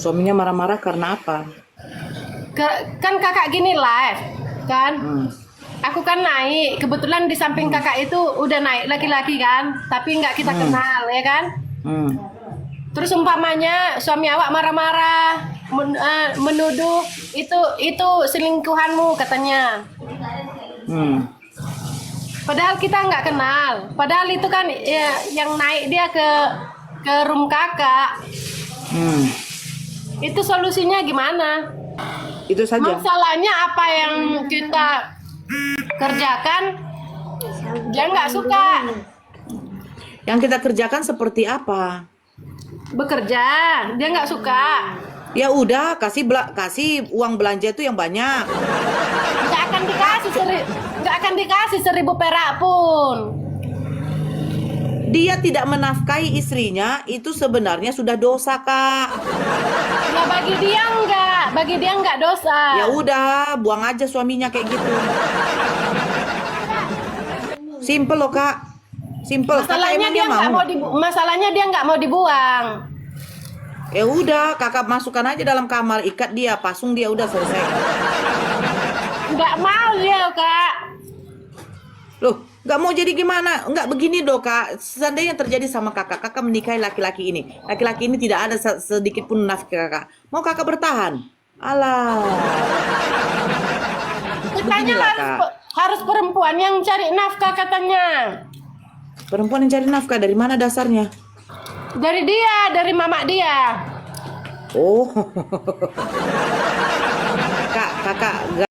Suaminya marah-marah karena apa? Kan kakak gini live kan. Hmm. Aku kan naik, kebetulan di samping kakak itu udah naik laki-laki kan, tapi nggak kita kenal ya kan. Hmm. Terus umpamanya suami awak marah-marah, menuduh itu selingkuhanmu katanya. Hmm. Padahal kita nggak kenal. Padahal itu kan ya, yang naik dia ke room kakak. Hmm. Itu solusinya gimana? Itu saja. Masalahnya apa yang kita kerjakan dia nggak suka. Yang kita kerjakan seperti apa? Bekerja dia nggak suka. Ya udah, kasih uang belanja itu yang banyak. Nggak akan dikasih 1.000 perak pun. Dia tidak menafkahi istrinya, itu sebenarnya sudah dosa, Kak. Ya bagi dia nggak dosa. Ya udah, buang aja suaminya kayak gitu. Simple loh, Kak. Simple. Masalahnya Kakak masalahnya dia nggak mau dibuang. Ya udah, kakak masukkan aja dalam kamar, ikat dia, pasung dia, udah selesai. Nggak mau dia kak. Loh, nggak mau jadi gimana? Nggak begini dong, Kak. Seandainya terjadi sama kakak menikahi laki-laki ini. Laki-laki ini tidak ada sedikit pun nafkah kakak. Mau kakak bertahan? Alah. Katanya Beginilah, Kak. harus perempuan yang cari nafkah katanya. Perempuan yang cari nafkah dari mana dasarnya? Dari mama dia. Oh. Kakak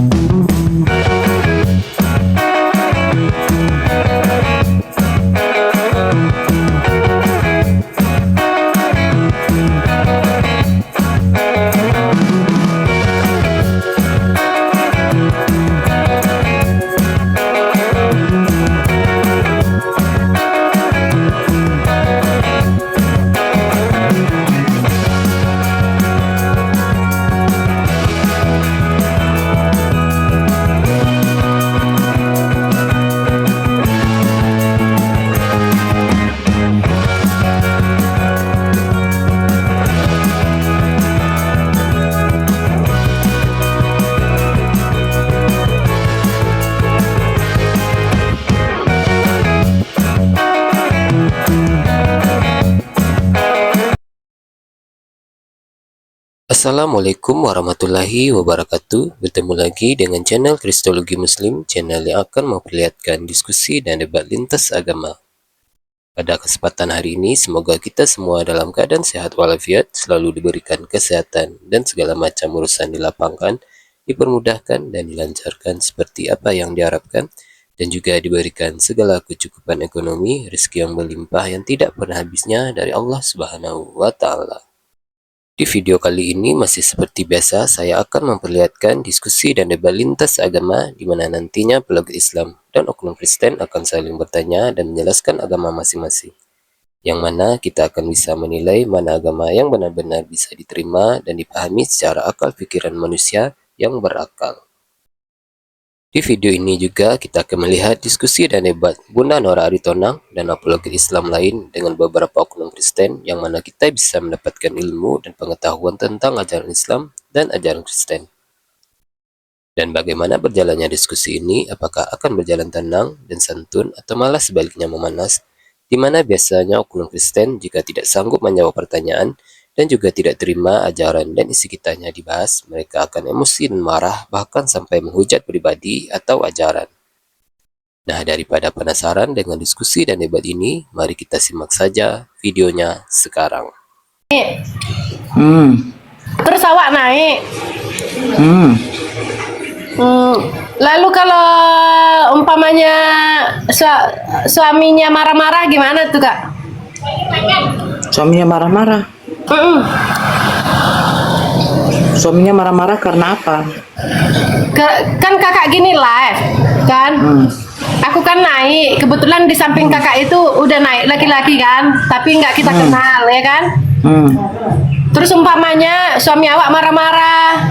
Assalamualaikum warahmatullahi wabarakatuh. Bertemu lagi dengan channel Kristologi Muslim, channel yang akan memperlihatkan diskusi dan debat lintas agama. Pada kesempatan hari ini, semoga kita semua dalam keadaan sehat walafiat, selalu diberikan kesehatan dan segala macam urusan dilapangkan, dipermudahkan dan dilancarkan seperti apa yang diharapkan, dan juga diberikan segala kecukupan ekonomi, rezeki yang berlimpah yang tidak pernah habisnya dari Allah Subhanahu wa Ta'ala. Di video kali ini masih seperti biasa, saya akan memperlihatkan diskusi dan debat lintas agama di mana nantinya pelagak Islam dan oknum Kristen akan saling bertanya dan menjelaskan agama masing-masing. Yang mana kita akan bisa menilai mana agama yang benar-benar bisa diterima dan dipahami secara akal pikiran manusia yang berakal. Di video ini juga kita akan melihat diskusi dan debat Bunda Nora Aritonang dan apologet Islam lain dengan beberapa oknum Kristen yang mana kita bisa mendapatkan ilmu dan pengetahuan tentang ajaran Islam dan ajaran Kristen. Dan bagaimana berjalannya diskusi ini, apakah akan berjalan tenang dan santun atau malah sebaliknya memanas, di mana biasanya oknum Kristen jika tidak sanggup menjawab pertanyaan dan juga tidak terima ajaran dan isi kitanya dibahas, mereka akan emosi dan marah bahkan sampai menghujat pribadi atau ajaran. Nah, daripada penasaran dengan diskusi dan debat ini, mari kita simak saja videonya sekarang. Terus awak naik. Lalu kalau umpamanya suaminya marah-marah gimana tuh kak? Suaminya marah-marah. Suaminya marah-marah karena apa? Kan kakak gini live kan. Aku kan naik, kebetulan di samping kakak itu udah naik laki-laki kan, tapi nggak kita kenal ya kan. Terus umpamanya suami awak marah-marah,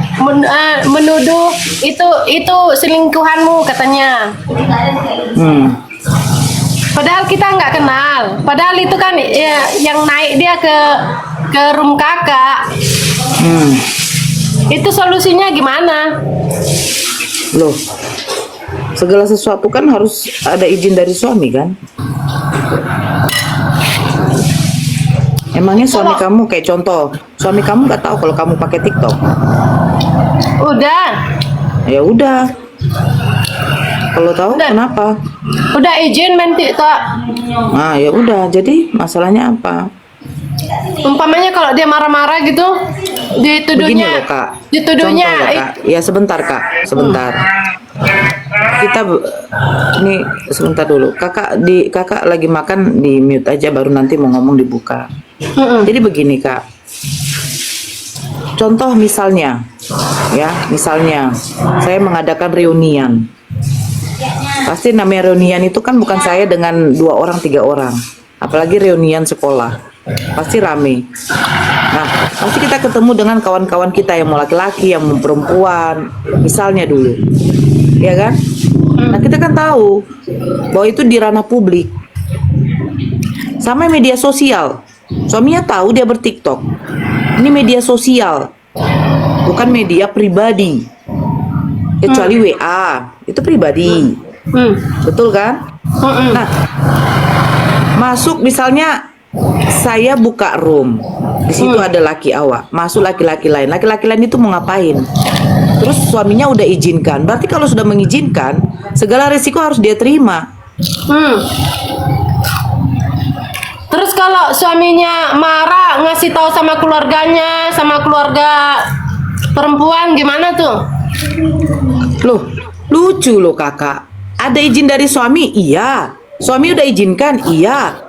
menuduh itu selingkuhanmu katanya. Padahal kita nggak kenal. Padahal itu kan ya, yang naik dia ke room kakak. Itu solusinya gimana? Loh, segala sesuatu kan harus ada izin dari suami kan? Emangnya suami kamu kayak contoh, suami kamu nggak tahu kalau kamu pakai TikTok? Udah. Ya udah. Kalau tahu Udah. kenapa? Udah izin main TikTok. Nah, ya udah. Jadi masalahnya apa? Umpamanya kalau dia marah-marah gitu, Begini dituduhnya, loh, Kak. dituduhnya, Contoh ya, Kak. Ya sebentar, Kak. Sebentar. Ini sebentar dulu. Kakak lagi makan, di mute aja, baru nanti mau ngomong dibuka. Jadi begini, Kak. Contoh misalnya, ya, misalnya saya mengadakan reunian. Pasti namanya reunian itu kan bukan saya dengan 2 orang, 3 orang. Apalagi reunian sekolah. Pasti rame. Nah, pasti kita ketemu dengan kawan-kawan kita yang mau laki-laki, yang mau perempuan, misalnya dulu. Ya kan? Nah, kita kan tahu bahwa itu di ranah publik. Sama media sosial. Suaminya tahu dia berTikTok. Ini media sosial. Bukan media pribadi. Kecuali WA, itu pribadi. Betul kan? Nah, masuk misalnya saya buka room. Di situ ada laki awak, masuk laki-laki lain. Laki-laki lain itu mau ngapain? Terus suaminya udah izinkan. Berarti kalau sudah mengizinkan, segala resiko harus dia terima. Terus kalau suaminya marah ngasih tahu sama keluarganya, sama keluarga perempuan gimana tuh? Loh, lucu loh kakak. Ada izin dari suami? Iya. Suami udah izinkan? Iya.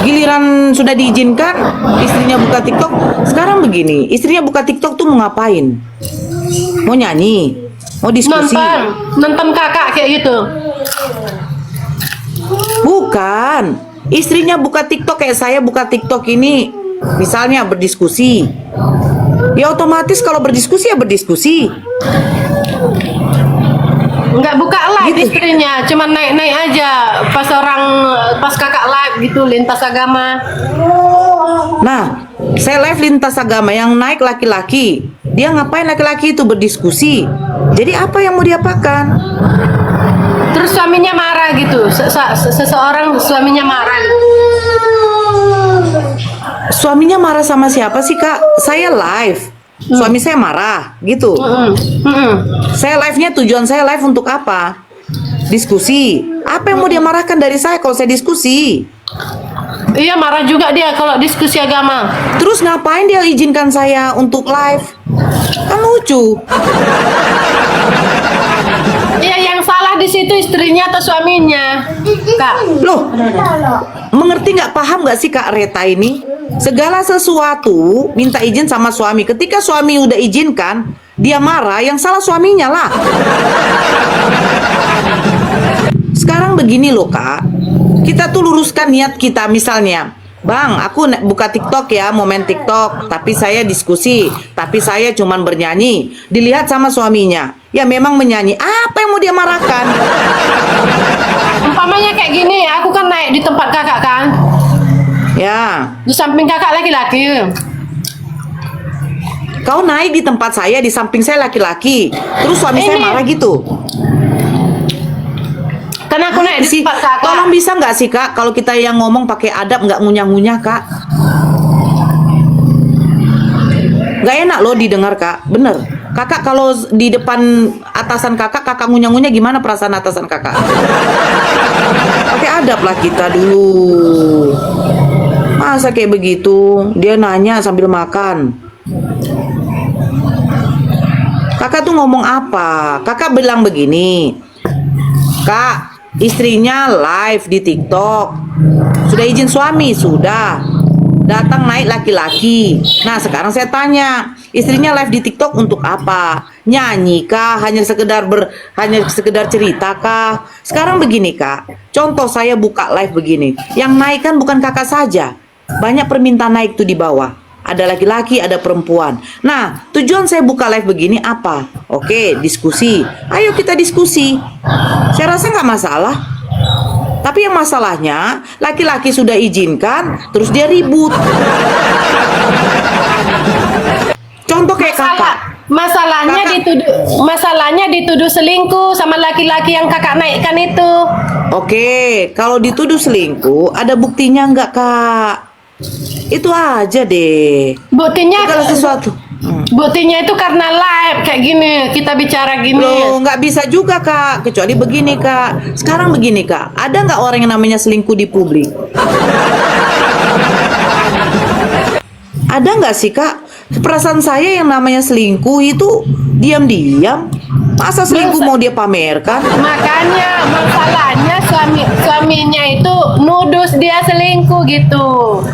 Giliran sudah diizinkan, istrinya buka TikTok. Sekarang begini, istrinya buka TikTok tuh mau ngapain? Mau nyanyi? Mau diskusi? Nonton kakak kayak gitu. Bukan. Istrinya buka TikTok kayak saya buka TikTok ini. Misalnya berdiskusi. Ya otomatis kalau berdiskusi ya berdiskusi. Nggak buka live Gitu. istrinya, cuma naik-naik aja pas kakak live gitu lintas agama. Nah, saya live lintas agama yang naik laki-laki. Dia ngapain laki-laki itu berdiskusi? Jadi apa yang mau diapakan? Terus suaminya marah gitu, seseorang suaminya marah. Suaminya marah sama siapa sih kak? Saya live. Suami saya marah gitu. Saya live-nya, tujuan saya live untuk apa? Diskusi. Apa yang mau dia marahkan dari saya kalau saya diskusi? Iya, marah juga dia kalau diskusi agama. Terus ngapain dia izinkan saya untuk live? Kan lucu. Iya, yang salah di situ istrinya atau suaminya, Kak? Loh, mengerti nggak, paham nggak sih Kak Reta ini? Segala sesuatu minta izin sama suami. Ketika suami udah izinkan, dia marah, yang salah suaminya lah. Sekarang begini loh Kak, kita tuh luruskan niat kita. Misalnya, Bang, aku buka TikTok ya, mau main TikTok, tapi saya diskusi, tapi saya cuman bernyanyi. Dilihat sama suaminya, ya memang menyanyi. Apa yang mau dia marahkan? Umpamanya kayak gini, aku kan naik di tempat kakak kan, Ya, di samping kakak laki-laki. kau naik di tempat saya, di samping saya laki-laki. Terus suami saya Ini- marah gitu. Karena aku naik di Sih, tempat kakak. tolong bisa nggak sih Kak, kalau kita yang ngomong pakai adab, nggak ngunyah-ngunyah Kak? Nggak enak loh didengar Kak, bener. Kakak kalau di depan atasan kakak ngunyah-ngunyah, gimana perasaan atasan kakak? Pakai adab lah kita dulu. Masa kayak begitu? Dia nanya sambil makan. Kakak tuh ngomong apa? Kakak bilang begini, Kak, istrinya live di TikTok. Sudah izin suami? Sudah. Datang naik laki-laki. Nah, sekarang saya tanya, istrinya live di TikTok untuk apa? Nyanyi kah? Hanya sekedar cerita kah? Sekarang begini, Kak. Contoh saya buka live begini. Yang naik kan bukan kakak saja. Banyak permintaan naik tuh di bawah. Ada laki-laki, ada perempuan. Nah, tujuan saya buka live begini apa? Oke, diskusi. Ayo kita diskusi. Saya rasa nggak masalah. Tapi yang masalahnya, laki-laki sudah izinkan, terus dia ribut. Masalahnya dituduh selingkuh sama laki-laki yang kakak naikkan itu. Oke, kalau dituduh selingkuh, ada buktinya nggak kak? Itu aja deh. Buktinya Segala sesuatu. Buktinya itu karena live kayak gini, kita bicara gini. Loh, nggak bisa juga kak, kecuali begini kak. Sekarang begini kak, ada nggak orang yang namanya selingkuh di publik? Ada nggak sih kak? Perasaan saya yang namanya selingkuh itu diam-diam. Masa selingkuh mau dia pamerkan? Makanya masalahnya suaminya itu nuduh dia selingkuh gitu.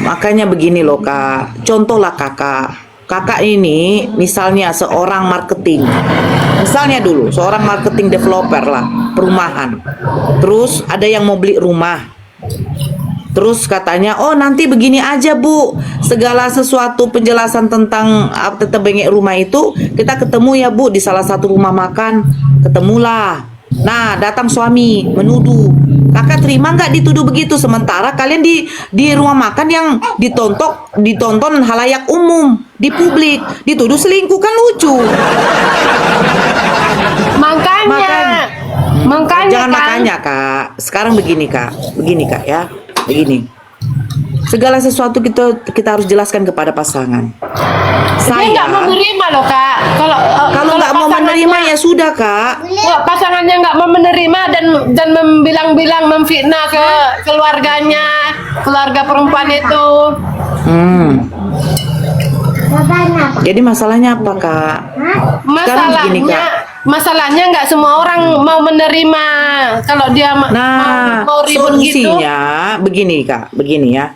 Makanya begini loh kak, contohlah kakak ini misalnya seorang marketing, misalnya dulu seorang marketing developer lah, perumahan. Terus ada yang mau beli rumah, terus katanya, oh nanti begini aja bu, segala sesuatu penjelasan tentang bengek rumah itu kita ketemu ya bu di salah satu rumah makan. Ketemulah. Nah datang suami menuduh. Kakak terima nggak dituduh begitu? Sementara kalian di rumah makan yang ditonton halayak umum di publik, dituduh selingkuh, kan lucu. Makanya Jangan kan. makanya kak. Sekarang begini kak ya, begini. Segala sesuatu kita harus jelaskan kepada pasangan. Dia nggak mau menerima loh kak. Kalau nggak mau menerima ya sudah kak. Pasangannya nggak mau menerima dan membilang-bilang memfitnah ke keluarganya, keluarga perempuan itu. Jadi masalahnya apa kak? Sekarang begini, Kak. Masalahnya nggak semua orang mau menerima kalau dia mau ribut gitu. Solusinya begini kak, begini ya.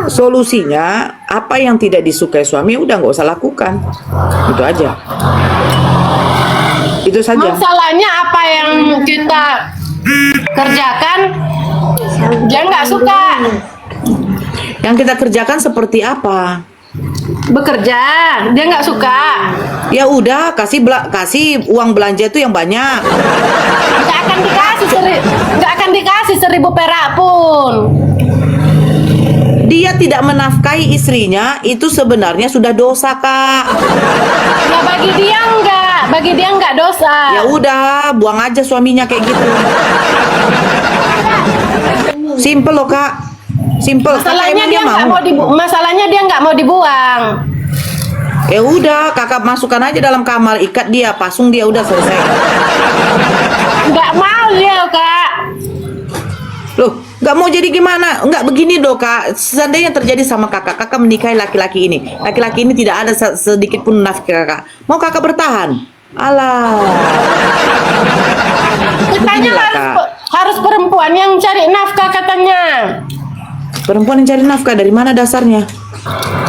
Solusinya apa yang tidak disukai suami udah nggak usah lakukan, itu aja. Itu saja. Masalahnya apa yang kita kerjakan dia nggak suka. Yang kita kerjakan seperti apa? Bekerja dia nggak suka. Ya udah kasih uang belanja itu yang banyak. Nggak akan dikasih 1.000 perak pun. Dia tidak menafkahi istrinya, itu sebenarnya sudah dosa kak. Ya bagi dia nggak dosa. Ya udah buang aja suaminya kayak gitu. Simple loh kak, simple. Masalahnya Kakak dia nggak mau dibuang. Ya udah kakak masukkan aja dalam kamar, ikat dia, pasung dia, udah selesai. Nggak mau dia kak. Loh, nggak mau jadi gimana? Nggak begini dong kak. Seandainya terjadi sama kakak menikahi laki-laki ini. Laki-laki ini tidak ada sedikit pun nafkah kakak. Mau kakak bertahan? Alah. Katanya Beginilah, Kak. harus perempuan yang cari nafkah katanya. Perempuan yang cari nafkah dari mana dasarnya?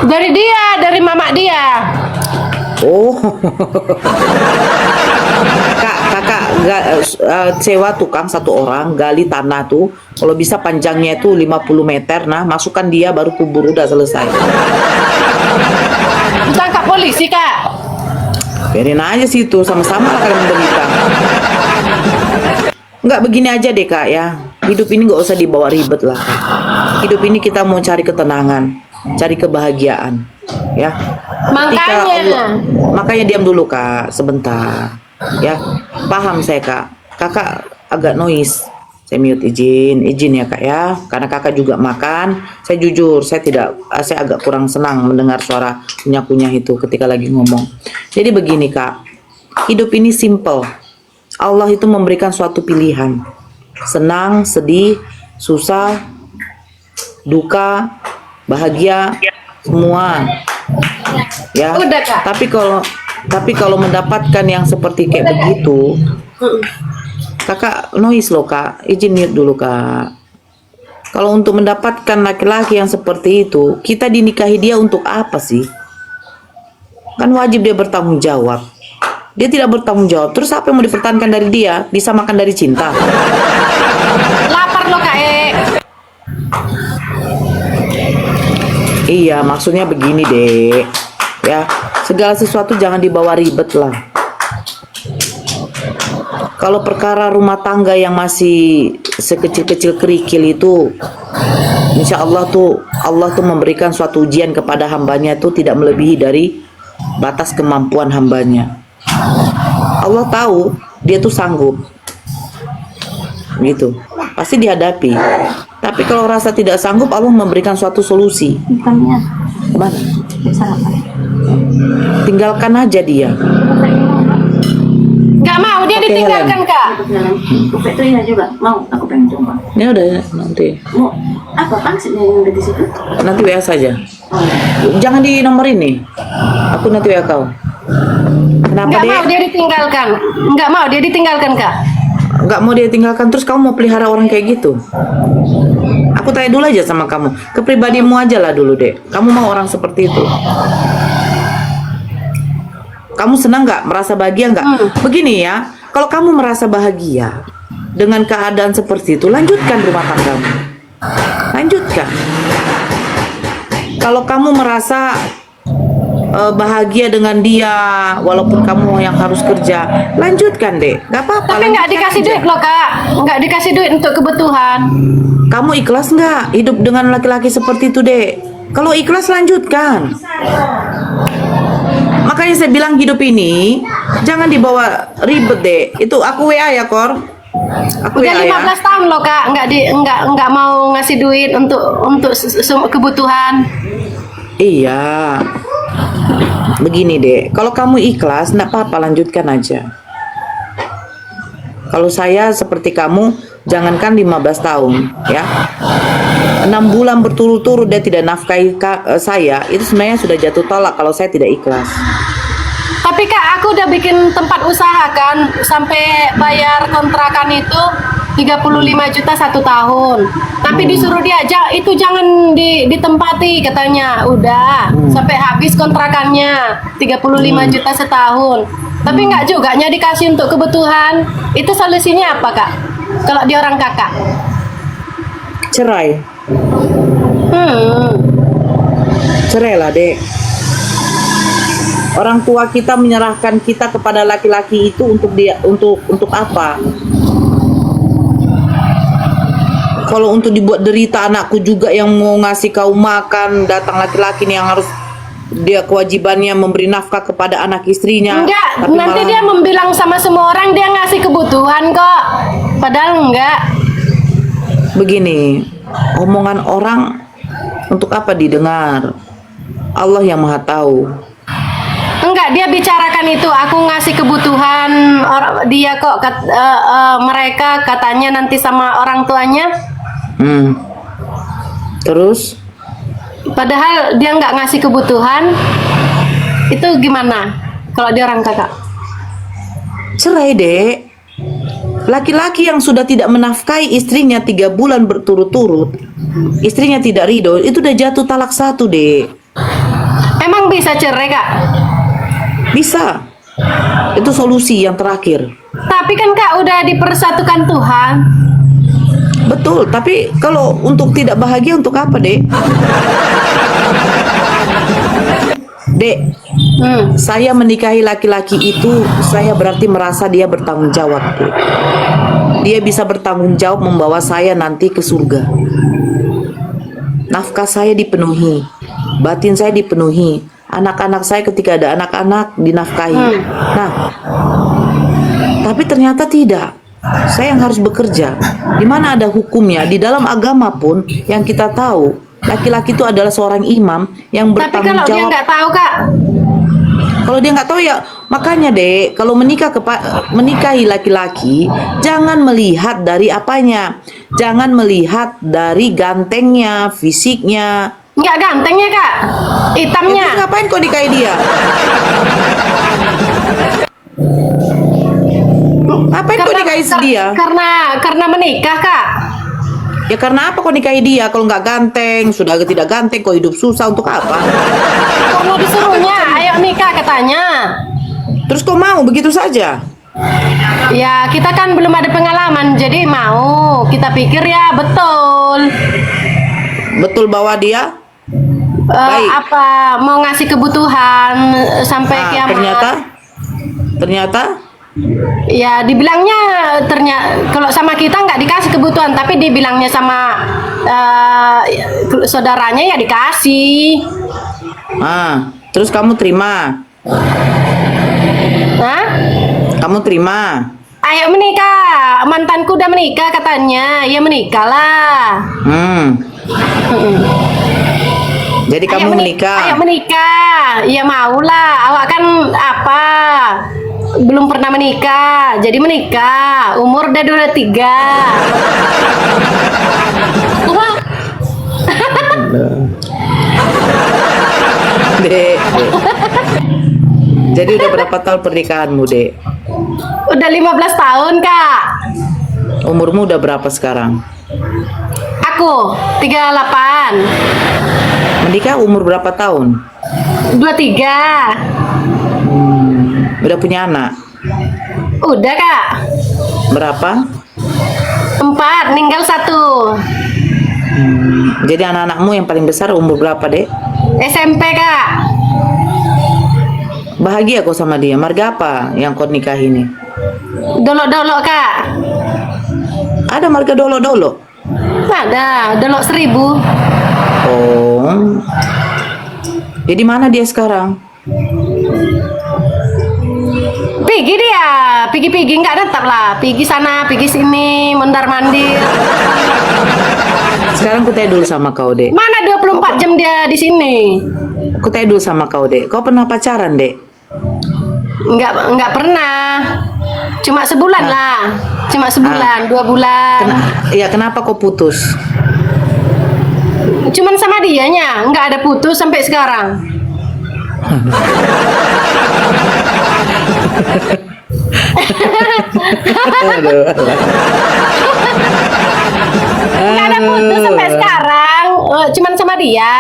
Dari mama dia. Oh. Kakak sewa tukang satu orang gali tanah tuh, kalau bisa panjangnya itu 50 meter. Nah masukkan dia baru kubur, udah selesai. Ditangkap polisi kak. Biarin aja situ, sama-sama lah kalian menderita. Nggak begini aja deh kak ya, hidup ini nggak usah dibawa ribet lah kak. Hidup ini kita mau cari ketenangan, cari kebahagiaan ya. Makanya diam dulu kak sebentar ya. Paham saya kak, kakak agak noise, saya mute, izin ya kak ya, karena kakak juga makan. Saya jujur, saya agak kurang senang mendengar suara kunyah-kunyah itu ketika lagi ngomong. Jadi begini kak, hidup ini simple. Allah itu memberikan suatu pilihan, senang, sedih, susah, duka, bahagia, semua ya. Udah, Kak. Tapi kalau mendapatkan yang seperti kayak begitu, kakak noise loh kak, izin mute dulu kak. Kalau untuk mendapatkan laki-laki yang seperti itu, kita dinikahi dia untuk apa sih? Kan wajib dia bertanggung jawab. Dia tidak bertanggung jawab, terus apa yang mau dipertahankan dari dia? Bisa makan dari cinta? Lapar lo kak. Iya, maksudnya begini dek, ya segala sesuatu jangan dibawa ribet lah. Kalau perkara rumah tangga yang masih sekecil-kecil kerikil itu, insya Allah tuh memberikan suatu ujian kepada hambanya tuh tidak melebihi dari batas kemampuan hambanya. Allah tahu dia tuh sanggup, gitu, pasti dihadapi. Tapi kalau rasa tidak sanggup, Allah memberikan suatu solusi. Bukannya Mana? salah Pak. Tinggalkan aja dia. Nggak mau dia Pakai ditinggalkan kak. Bukan itu ya juga mau aku pengen coba. Ini udah nanti. Mau apa maksudnya yang ada di situ? Nanti WA saja. Jangan di nomor ini. Aku nanti WA kau. Kenapa Nggak dia? mau dia ditinggalkan. Nggak mau dia ditinggalkan kak. Nggak mau dia tinggalkan, terus kamu mau pelihara orang kayak gitu? Aku tanya dulu aja sama kamu. Kepribadianmu aja lah dulu, Dek. Kamu mau orang seperti itu? Kamu senang nggak? Merasa bahagia nggak? Begini ya, kalau kamu merasa bahagia dengan keadaan seperti itu, lanjutkan rumah tanggamu. Lanjutkan. Kalau kamu merasa bahagia dengan dia, walaupun kamu yang harus kerja, lanjutkan deh, nggak apa-apa. Tapi nggak lanjutkan dikasih aja. duit loh kak. Nggak dikasih duit untuk kebutuhan. Kamu ikhlas nggak hidup dengan laki-laki seperti itu, Dek? Kalau ikhlas, lanjutkan. Makanya saya bilang hidup ini jangan dibawa ribet, Dek. Itu aku WA ya, Kor. Aku Udah WA ya. 15 tahun loh kak. Nggak mau ngasih duit untuk kebutuhan. Iya. Begini, Dek. Kalau kamu ikhlas, nggak apa-apa, lanjutkan aja. Kalau saya seperti kamu, jangankan 15 tahun, ya. 6 bulan berturut-turut dia tidak nafkahi saya, itu sebenarnya sudah jatuh tolak kalau saya tidak ikhlas. Tapi kak, aku udah bikin tempat usaha kan, sampai bayar kontrakan itu 35 juta 1 tahun. Tapi disuruh dia aja, itu jangan ditempati katanya. Udah, sampai habis kontrakannya 35 juta setahun. Tapi nggak juga nya dikasih untuk kebutuhan. Itu solusinya apa kak? Kalau dia orang kakak? Cerai. Cerai lah, Dek. Orang tua kita menyerahkan kita kepada laki-laki itu untuk apa? Kalau untuk dibuat derita anakku juga yang mau ngasih kau makan, datang laki-laki nih yang harus dia kewajibannya memberi nafkah kepada anak istrinya. Enggak, Tapi nanti malah- dia membilang sama semua orang dia ngasih kebutuhan kok. Padahal enggak. Begini, omongan orang untuk apa didengar? Allah yang Maha Tahu. Enggak, dia bicarakan itu. Aku ngasih kebutuhan dia kok mereka katanya nanti sama orang tuanya. Terus Padahal dia nggak ngasih kebutuhan. Itu gimana? Kalau dia orang kakak? cerai, Dek. Laki-laki yang sudah tidak menafkahi istrinya 3 bulan berturut-turut, istrinya tidak ridho, itu udah jatuh talak 1, Dek. Emang bisa cerai kak? Bisa. Itu solusi yang terakhir. Tapi kan kak udah dipersatukan Tuhan. Betul, tapi kalau untuk tidak bahagia untuk apa, Dek? Dek, saya menikahi laki-laki itu, saya berarti merasa dia bertanggung jawab, Dek. Dia bisa bertanggung jawab membawa saya nanti ke surga. Nafkah saya dipenuhi, batin saya dipenuhi, anak-anak saya ketika ada anak-anak dinafkahi. Nah, tapi ternyata tidak. Saya yang harus bekerja. Di mana ada hukumnya? Di dalam agama pun yang kita tahu, laki-laki itu adalah seorang imam yang Tapi bertanggung kalau dia jawab. nggak tahu kak, Kalau dia nggak tahu ya makanya, Dek, kalau menikahi laki-laki jangan melihat dari apanya, jangan melihat dari gantengnya, fisiknya. nggak gantengnya kak, Ya, hitamnya. terus ngapain kau nikahi dia? Ngapain kau nikahi dia? Karena menikah kak. Ya karena apa kau nikahi dia? Kalau nggak ganteng, sudah tidak ganteng, kau hidup susah untuk apa? Karena disuruhnya, ayo nikah katanya. Terus kau mau begitu saja? Ya kita kan belum ada pengalaman, jadi mau. Kita pikir ya betul. Betul bahwa dia baik. Apa mau ngasih kebutuhan sampai Nah, kiamat? ternyata Ya dibilangnya kalau sama kita nggak dikasih kebutuhan, tapi dibilangnya sama saudaranya ya dikasih. Terus kamu terima? Hah? Kamu terima? Ayo menikah, mantanku udah menikah katanya, ya menikah lah. Jadi kamu Ayo menikah? menikah, ya mau lah. Awak kan apa? Belum pernah menikah, jadi menikah. Umur udah 23. Dek. Jadi udah berapa tahun pernikahanmu, Dek? Udah 15 tahun, Kak. Umurmu udah berapa sekarang? Aku 38, Menikah umur berapa tahun? 23. Udah punya anak? Udah, Kak. Berapa? 4, ninggal 1. Jadi anak-anakmu yang paling besar umur berapa, Dek? SMP, Kak. Bahagia kau sama dia. Marga apa yang kau nikahi ini? Dolok-dolok, Kak. Ada marga dolo-dolo? Ada, dolok 1000. Oh. Jadi mana dia sekarang? Pergi dia, pergi nggak tetap lah. Pergi sana, pergi sini, mondar mandir. Sekarang ku tanya dulu sama kau, Dek. Mana 24 jam dia di sini? Ku tanya dulu sama kau, Dek. Kau pernah pacaran, Dek? Nggak pernah. Cuma sebulan lah. Cuma sebulan, 2 bulan. Ya, kenapa kau putus? Cuman sama dianya, nggak ada putus sampai sekarang. Aduh. Nggak ada putus sampai sekarang. Cuman sama dia.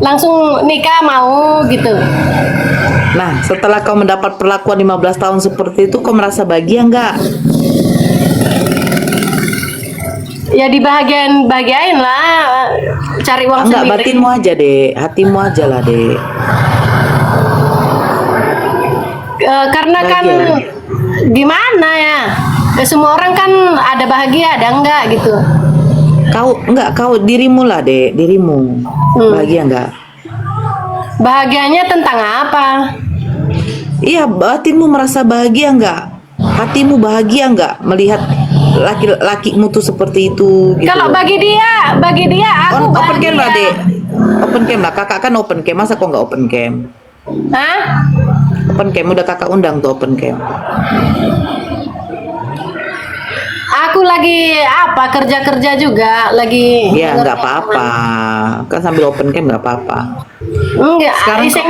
Langsung nikah mau gitu. Nah, setelah kau mendapat perlakuan 15 tahun seperti itu, kau merasa bahagia nggak? Ya dibahagiain lah. Cari uang Enggak, sendiri. batinmu aja, Dek. Hatimu aja lah, Dek. Karena kan Bahagia. gimana ya? Semua orang kan ada bahagia, ada enggak gitu. Kau dirimu lah, Dek, dirimu. Bahagia nggak? Bahagianya tentang apa? Iya, batinmu merasa bahagia nggak? Hatimu bahagia nggak melihat laki-lakimu tuh seperti itu? Gitu. Kalau bagi dia aku Open cam lah, bahagia. Dek. Open cam lah. Kakak kan open cam. Masa kok nggak open cam? Hah? Open cam udah kakak undang tuh open cam. Aku lagi apa kerja juga lagi. Ya nggak apa-apa. Kan sambil open cam nggak apa-apa. Enggak, Sekarang kau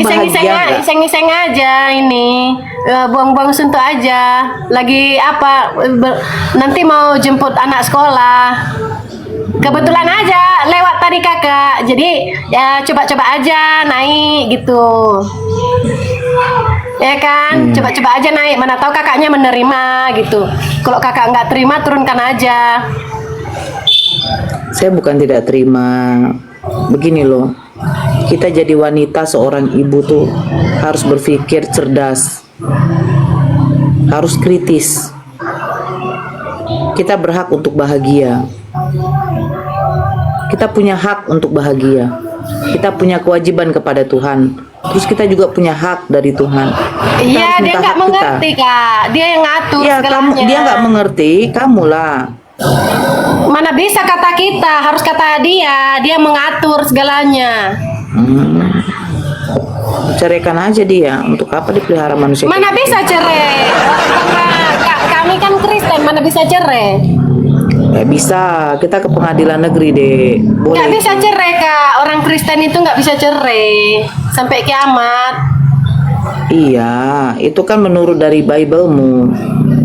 bahagia nggak? iseng aja ini. Buang-buang suntuk aja. Lagi apa? Nanti mau jemput anak sekolah. Kebetulan aja lewat tadi kakak. Jadi ya coba-coba aja naik gitu. Ya kan, coba-coba aja naik. Mana tahu kakaknya menerima gitu. Kalau kakak nggak terima, turunkan aja. Saya bukan tidak terima. Begini loh. Kita jadi wanita, seorang ibu tuh harus berpikir cerdas. Harus kritis. Kita berhak untuk bahagia. Kita punya hak untuk bahagia. Kita punya kewajiban kepada Tuhan. Terus kita juga punya hak dari Tuhan. Kita Iya, harus dia minta nggak hak kita. mengerti kak. Dia yang ngatur Iya, segalanya. dia nggak mengerti, kamulah. Mana bisa kata kita, harus kata dia. Dia mengatur segalanya. Ceraikan aja dia. Untuk apa dipelihara manusia? Mana kayak gitu? bisa cerai? Karena kami kan Kristen, mana bisa cerai? Bisa. Kita ke pengadilan negeri deh. Boleh. Nggak bisa cerai kak. Orang Kristen itu nggak bisa cerai sampai kiamat. Iya, itu kan menurut dari Bible-mu.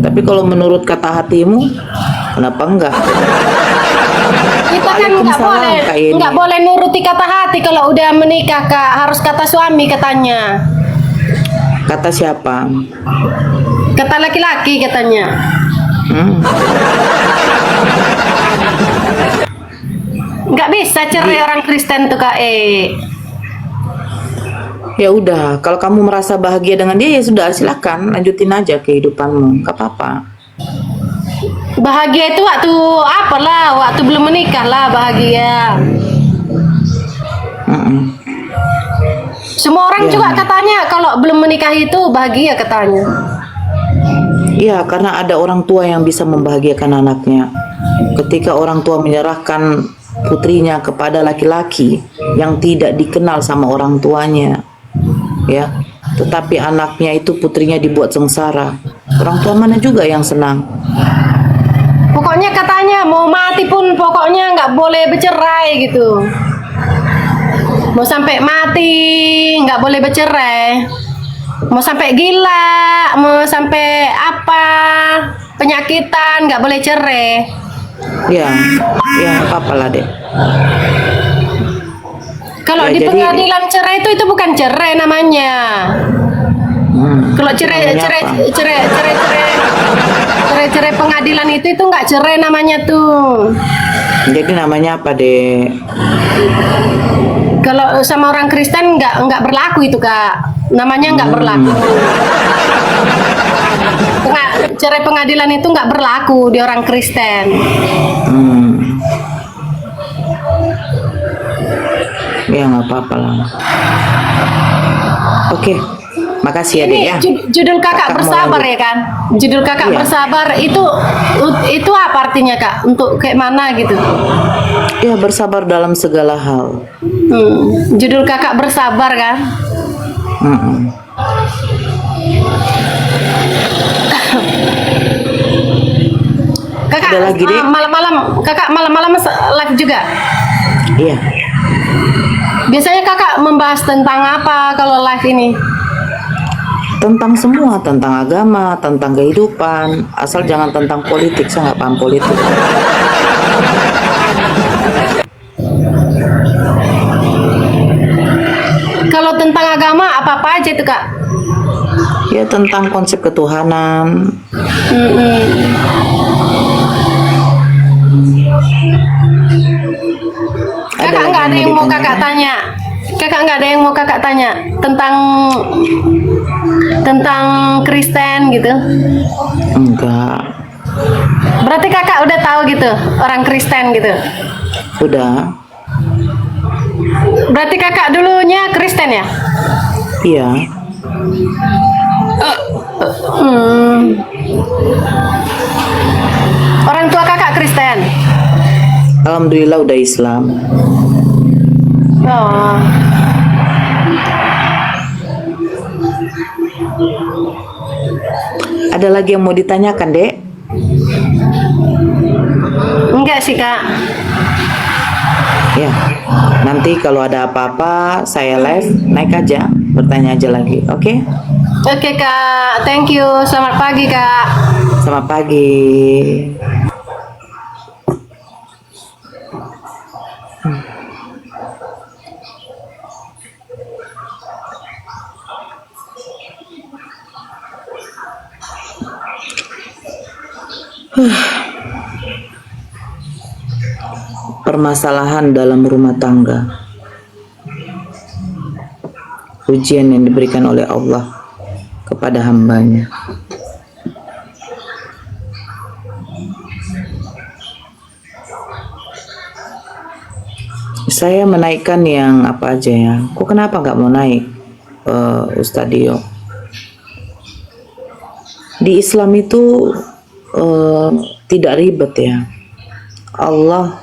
Tapi kalau menurut kata hatimu, kenapa enggak? Kita kan Waalaikumsalam, Kak Yeni. nggak boleh nuruti kata hati kalau udah menikah kak. Harus kata suami katanya. Kata siapa? Kata laki-laki katanya. Nggak bisa cerai orang Kristen tuh kak. Ya udah, kalau kamu merasa bahagia dengan dia ya sudah, silakan lanjutin aja kehidupanmu, nggak apa-apa. Bahagia itu waktu apalah, waktu belum menikah lah bahagia. Semua orang Ya. juga katanya kalau belum menikah itu bahagia katanya. Iya, karena ada orang tua yang bisa membahagiakan anaknya. Ketika orang tua menyerahkan putrinya kepada laki-laki yang tidak dikenal sama orang tuanya, ya, tetapi anaknya itu putrinya dibuat sengsara, orang tua mana juga yang senang? Pokoknya katanya mau mati pun pokoknya nggak boleh bercerai gitu. Mau sampai mati nggak boleh bercerai. Mau sampai gila, mau sampai apa, penyakitan nggak boleh cerai. Ya, ya apa-apa lah deh. Kalau Ya, di jadi- pengadilan cerai itu bukan cerai namanya. Kalau Namanya cerai pengadilan itu nggak cerai namanya tuh. Jadi namanya apa deh? Kalau sama orang Kristen nggak berlaku itu Kak. Namanya nggak berlaku. Cerai pengadilan itu nggak berlaku di orang Kristen. Ya nggak apa-apa lah. Oke, makasih ya dek Ini ya. judul kakak Kakak mau bersabar lanjut. ya kan? Judul kakak Iya. bersabar itu apa artinya Kak? Untuk kayak mana gitu? Ya bersabar dalam segala hal. Judul kakak bersabar kan? Mm-mm. Kakak Ada lagi, Dek? malam-malam live juga. Iya. Biasanya kakak membahas tentang apa kalau live ini? Tentang semua, tentang agama, tentang kehidupan, asal jangan tentang politik. Saya nggak paham politik. Kalau tentang agama apa-apa aja itu Kak? Ya tentang konsep ketuhanan. Kakak nggak ada yang mau kakak tanya. Kakak nggak ada yang mau kakak tanya tentang Kristen gitu. Enggak. Berarti kakak udah tahu gitu orang Kristen gitu. Udah. Berarti kakak dulunya Kristen ya? Iya. Orang tua kakak Kristen. Alhamdulillah udah Islam. Oh. Ada lagi yang mau ditanyakan, Dek? Enggak sih kak. Ya. Nanti kalau ada apa-apa saya live, naik aja, bertanya aja lagi. Oke? Oke kak, thank you. Selamat pagi kak. Selamat pagi. Permasalahan dalam rumah tangga, ujian yang diberikan oleh Allah kepada hambanya. Saya menaikkan yang apa aja ya. Kok kenapa nggak mau naik, Ustadz Dio? Di Islam itu tidak ribet ya. Allah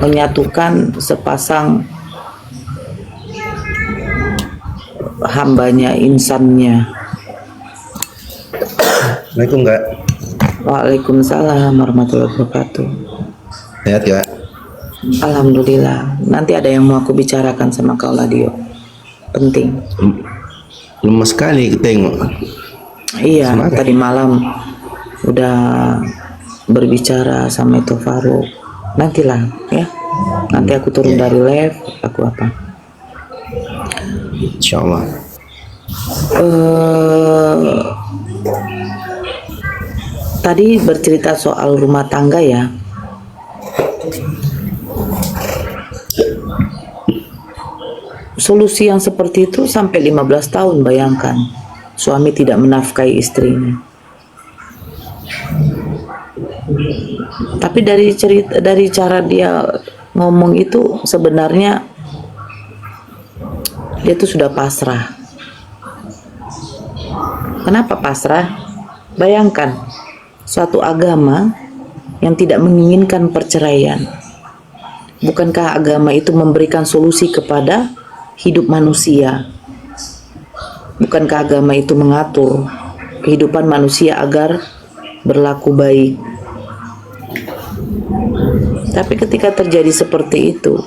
menyatukan sepasang hambanya, insannya. Assalamualaikum kak. Waalaikumsalam warahmatullahi wabarakatuh. Sehat ya. Alhamdulillah. Nanti ada yang mau aku bicarakan sama kau lah Dio. Penting. Lemas sekali tengok. Iya, Semangat. tadi malam udah berbicara sama itu Faruk. Nantilah ya. Nanti aku turun dari live, aku apa? Insyaallah. Tadi bercerita soal rumah tangga ya. Solusi yang seperti itu sampai 15 tahun, bayangkan. Suami tidak menafkahi istrinya. Tapi dari cara dia ngomong itu sebenarnya dia tuh sudah pasrah. Kenapa pasrah? Bayangkan suatu agama yang tidak menginginkan perceraian. Bukankah agama itu memberikan solusi kepada hidup manusia? Bukankah agama itu mengatur kehidupan manusia agar berlaku baik? Tapi ketika terjadi seperti itu,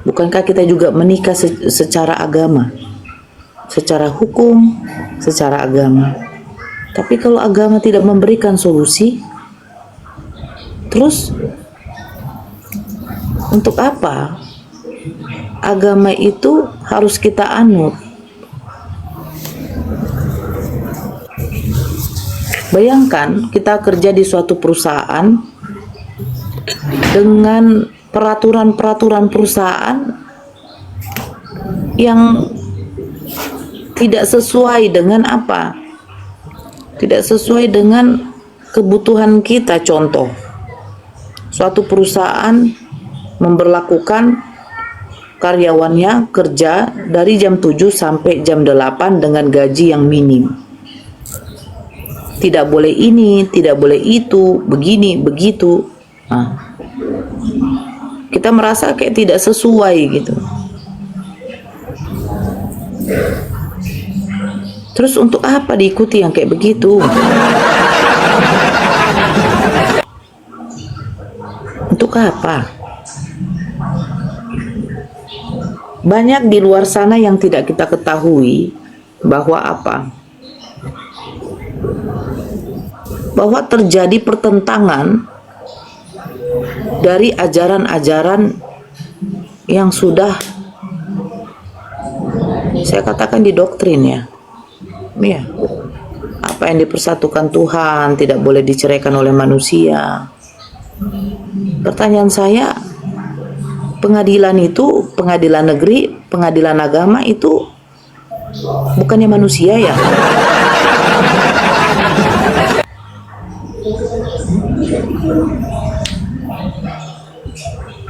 bukankah kita juga menikah secara agama, secara hukum, secara agama? Tapi kalau agama tidak memberikan solusi, terus untuk apa agama itu harus kita anut? Bayangkan kita kerja di suatu perusahaan dengan peraturan-peraturan perusahaan yang tidak sesuai dengan apa? Tidak sesuai dengan kebutuhan kita. Contoh, suatu perusahaan memberlakukan karyawannya kerja dari jam 7 sampai jam 8 dengan gaji yang minim. Tidak boleh ini, tidak boleh itu, begini, begitu. Nah, kita merasa kayak tidak sesuai gitu. Terus untuk apa diikuti yang kayak begitu? Untuk apa? Banyak di luar sana yang tidak kita ketahui bahwa apa? Bahwa terjadi pertentangan dari ajaran-ajaran yang sudah saya katakan didoktrin ya. Ya. Apa yang dipersatukan Tuhan tidak boleh diceraikan oleh manusia. Pertanyaan saya, pengadilan itu, pengadilan negeri, pengadilan agama itu bukannya manusia ya?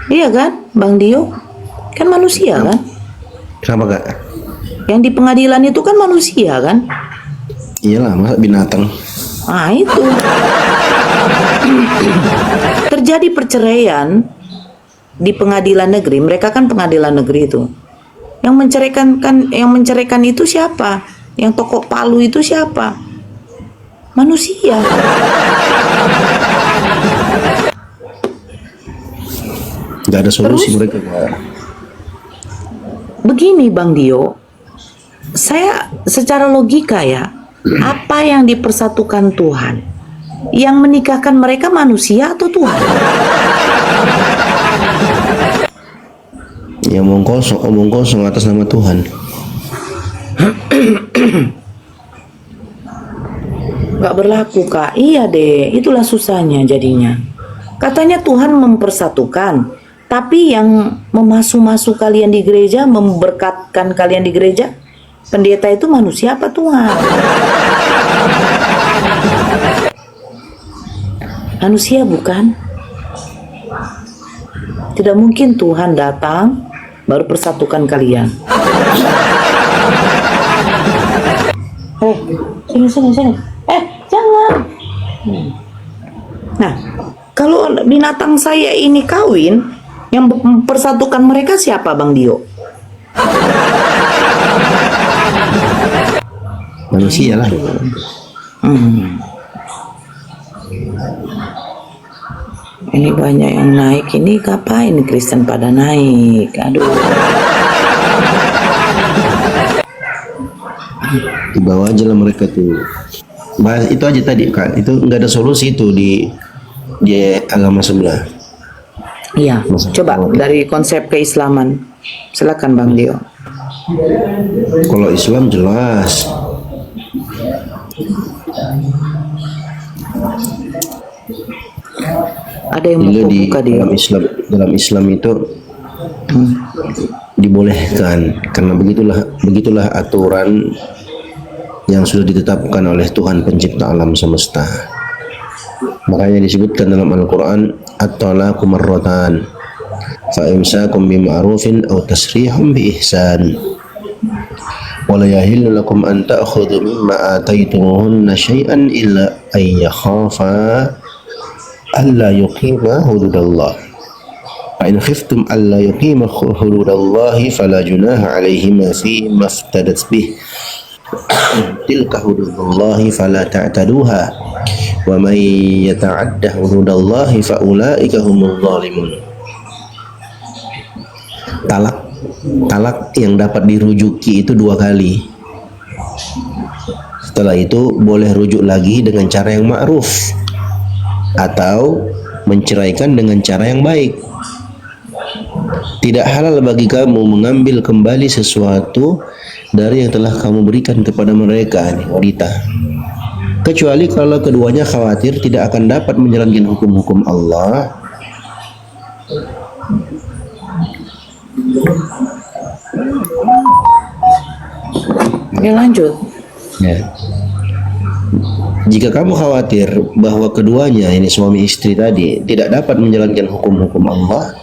Iya kan, Bang Dio? Kan manusia kan? Kenapa Kak? Yang di pengadilan itu kan manusia kan? Iyalah, masa binatang. Ah itu. Terjadi perceraian di pengadilan negeri. Mereka kan pengadilan negeri itu. Yang menceraikan itu siapa? Yang tokok palu itu siapa? Manusia. Gak ada solusi Terus? mereka Kak. Begini Bang Dio, saya secara logika ya, apa yang dipersatukan Tuhan? Yang menikahkan mereka manusia atau Tuhan? Ya omong kosong atas nama Tuhan. Gak berlaku Kak. Iya deh, itulah susahnya jadinya. Katanya Tuhan mempersatukan, tapi yang memasuk kalian di gereja, memberkatkan kalian di gereja, pendeta itu manusia apa Tuhan? Manusia bukan? Tidak mungkin Tuhan datang baru persatukan kalian. Sini. Jangan. Nah, kalau binatang saya ini kawin, yang mempersatukan mereka siapa Bang Dio? Manusia lah. Ini banyak yang naik. Ini ngapain Kristen pada naik? Aduh. Di bawah aja lah mereka tuh. Bahas itu aja tadi Kak. Itu nggak ada solusi itu di agama sebelah. Iya, coba dari konsep keislaman. Silakan Bang Dio. Kalau Islam jelas. Ada yang mau Jadi buka Dio? dalam Islam itu dibolehkan karena begitulah aturan yang sudah ditetapkan oleh Tuhan pencipta alam semesta. Makanya disebutkan dalam Al-Quran at-talaqu marratan fa imsakum bima'rufin aw tasrihum bi ihsan. ولا يحل لكم أن تأخذوا مما آتيتموهن شيئا إلا أن يخافا ألا يقيما حدود الله فإن خفتم ألا يقيما حدود الله فلا جناح عليهما فيما افتدت به تلك حدود الله فلا تعتدوها ومن يتعد حدود الله فأولئك هم الظالمون. Talak yang dapat dirujuki itu 2 kali. Setelah itu boleh rujuk lagi dengan cara yang ma'ruf atau menceraikan dengan cara yang baik. Tidak halal bagi kamu mengambil kembali sesuatu dari yang telah kamu berikan kepada mereka, wanita, kecuali kalau keduanya khawatir tidak akan dapat menjalankan hukum-hukum Allah. Ya, lanjut. Ya. Jika kamu khawatir bahwa keduanya, ini suami istri tadi, tidak dapat menjalankan hukum-hukum Allah,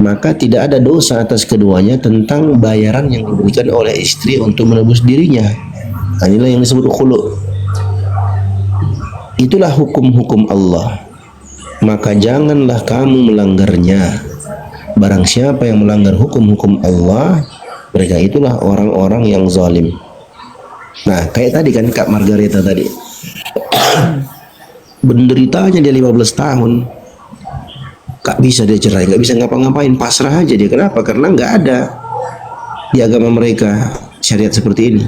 maka tidak ada dosa atas keduanya tentang bayaran yang diberikan oleh istri untuk menebus dirinya. Nah, inilah yang disebut khulu. Itulah hukum-hukum Allah. Maka janganlah kamu melanggarnya. Barang siapa yang melanggar hukum-hukum Allah, mereka itulah orang-orang yang zalim. Nah, kayak tadi kan Kak Margareta tadi. Benderitanya dia 15 tahun. Gak bisa dia cerai, gak bisa ngapa-ngapain, pasrah aja dia. Kenapa? Karena gak ada di agama mereka syariat seperti ini.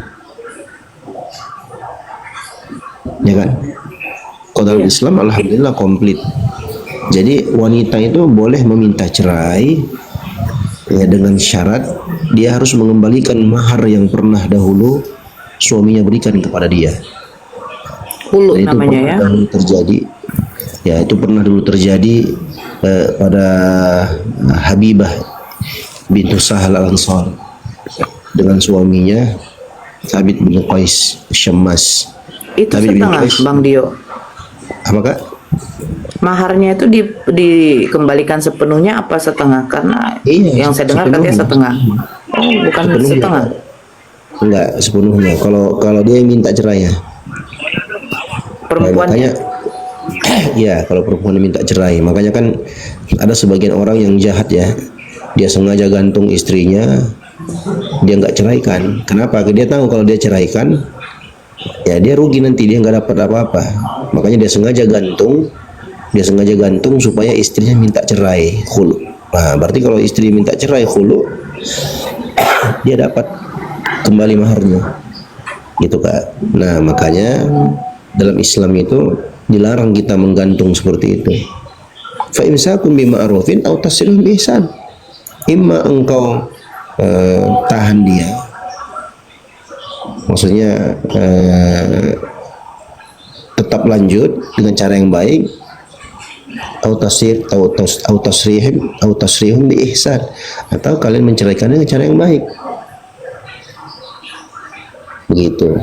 Ya kan? Kalau dalam Islam alhamdulillah komplit. Jadi wanita itu boleh meminta cerai ya, dengan syarat dia harus mengembalikan mahar yang pernah dahulu suaminya berikan kepada dia. Hulu Dan itu namanya ya. dahulu terjadi. Ya, itu pernah dulu terjadi pada Habibah bintu Sahal Al-Ansar dengan suaminya Thabit bin Qais Syammas. Itu Thabit bin setengah, Qais. Bang Dio. Apa Kak? Maharnya itu dikembalikan sepenuhnya apa setengah? Karena Iya, yang saya dengar katanya setengah. Oh, bukan Sepenuhnya. setengah. Enggak sepenuhnya. Kalau dia minta cerai ya. Perempuannya. Makanya ya, kalau perempuan minta cerai, makanya kan ada sebagian orang yang jahat ya. Dia sengaja gantung istrinya, dia nggak ceraikan. Kenapa? Dia tahu kalau dia ceraikan, ya dia rugi nanti, dia nggak dapat apa-apa. Makanya dia sengaja gantung supaya istrinya minta cerai, khulu. Nah, berarti kalau istri minta cerai khulu, dia dapat kembali maharnya, gitu Kak. Nah, makanya dalam Islam itu dilarang kita menggantung seperti itu. Fa imsakum bima'rufin aw tasrihum bi ihsan. Imma engkau tahan dia, maksudnya tetap lanjut dengan cara yang baik, atau tasrihum bi ihsan, atau kalian menceraikan dengan cara yang baik. Begitu.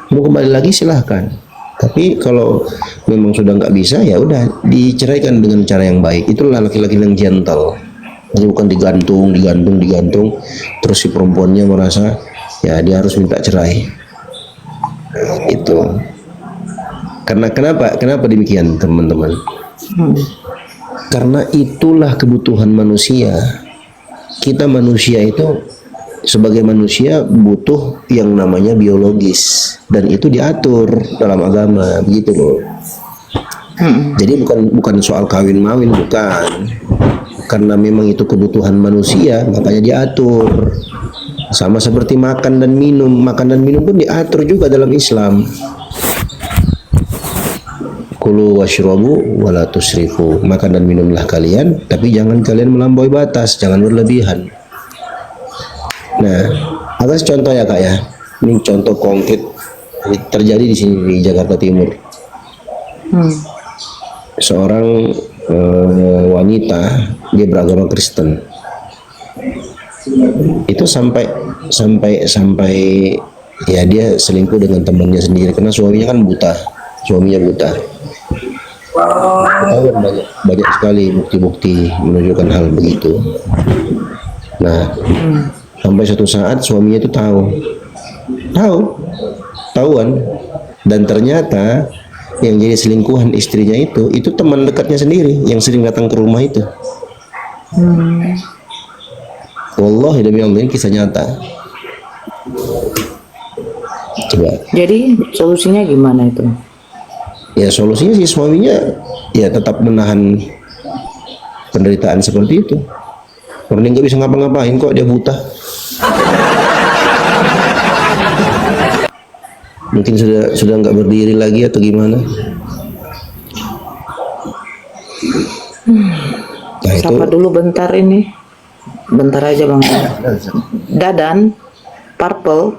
Mau kembali lagi silahkan. Tapi kalau memang sudah nggak bisa, ya udah diceraikan dengan cara yang baik. Itulah laki-laki yang gentle. Jadi bukan digantung, terus si perempuannya merasa ya dia harus minta cerai. Itu. Karena kenapa demikian teman-teman? Karena itulah kebutuhan manusia. Kita manusia itu sebagai manusia butuh yang namanya biologis, dan itu diatur dalam agama, begitu loh. Jadi bukan soal kawin-mawin, bukan. Karena memang itu kebutuhan manusia, makanya diatur. Sama seperti makan dan minum pun diatur juga dalam Islam. Kulu washrabu wala tusrifu. Makan dan minumlah kalian, tapi jangan kalian melampaui batas, jangan berlebihan. Nah, atas contoh ya Kak ya. Ini contoh konkret terjadi di sini di Jakarta Timur. Seorang wanita, dia beragama Kristen. Itu sampai ya dia selingkuh dengan temannya sendiri karena suaminya kan buta. Tahu kan banyak sekali bukti-bukti menunjukkan hal begitu. Nah, Sampai suatu saat suaminya itu tahuan, dan ternyata yang jadi selingkuhan istrinya itu teman dekatnya sendiri yang sering datang ke rumah itu. Wallahi demi Allah, ini kisah nyata. Coba. Jadi solusinya gimana itu? Ya solusinya sih suaminya ya tetap menahan penderitaan seperti itu. Karena dia nggak bisa ngapa-ngapain kok, dia buta. Mungkin sudah nggak berdiri lagi atau gimana? Nah, itu Sapa dulu bentar ini. Bentar aja Bang. Dadan, purple.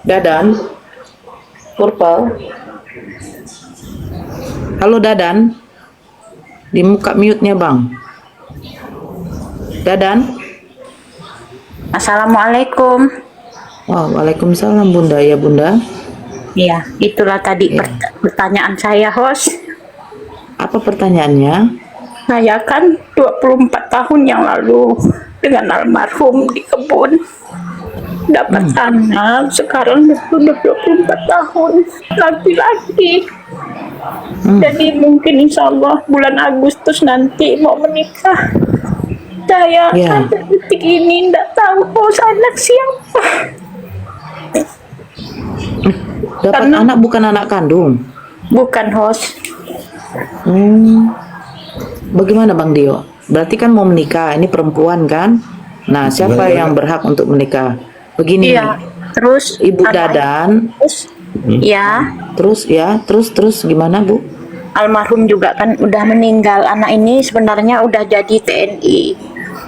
Dadan, purple. Halo Dadan. Di muka mute-nya Bang. Dadan. Assalamualaikum. Oh, waalaikumsalam Bunda. Ya Bunda. Iya, itulah tadi Iya. pertanyaan saya, host. Apa pertanyaannya? Saya kan 24 tahun yang lalu dengan almarhum di kebun dapat anak, sekarang sudah 24 tahun, laki-laki. Jadi mungkin insya Allah bulan Agustus nanti mau menikah. Saya Ya. sampai detik ini tidak tahu anak siapa. Dapat Karena- anak bukan anak kandung. Bukan, host. Bagaimana Bang Dio? Berarti kan mau menikah, ini perempuan kan? Nah, siapa Gimana? yang berhak untuk menikah? Begini, Iya. Terus Ibu Dadan, terus terus gimana Bu? almarhum juga kan udah meninggal. Anak ini sebenarnya udah jadi TNI.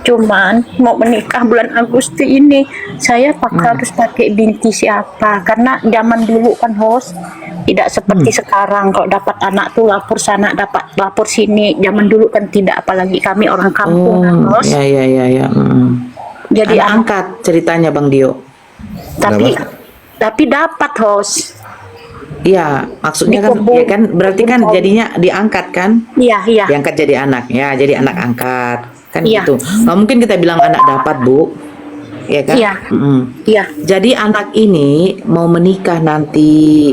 Cuman mau menikah bulan Agustus ini, saya harus pakai binti siapa? Karena zaman dulu kan host tidak seperti sekarang. Kalau dapat anak tuh lapor sana, dapat lapor sini. Zaman dulu kan tidak, apalagi kami orang kampung kan Oh, host. ya. Jadi Anak anak, angkat ceritanya Bang Dio. tapi dapat host. Iya, maksudnya kan, Di kebun. ya kan berarti kan jadinya diangkat kan? Iya, iya. Diangkat jadi anak, ya jadi anak angkat kan Iya. gitu. Nggak mungkin kita bilang anak dapat Bu, ya kan? Iya. Mm-mm. Iya. Jadi anak ini mau menikah nanti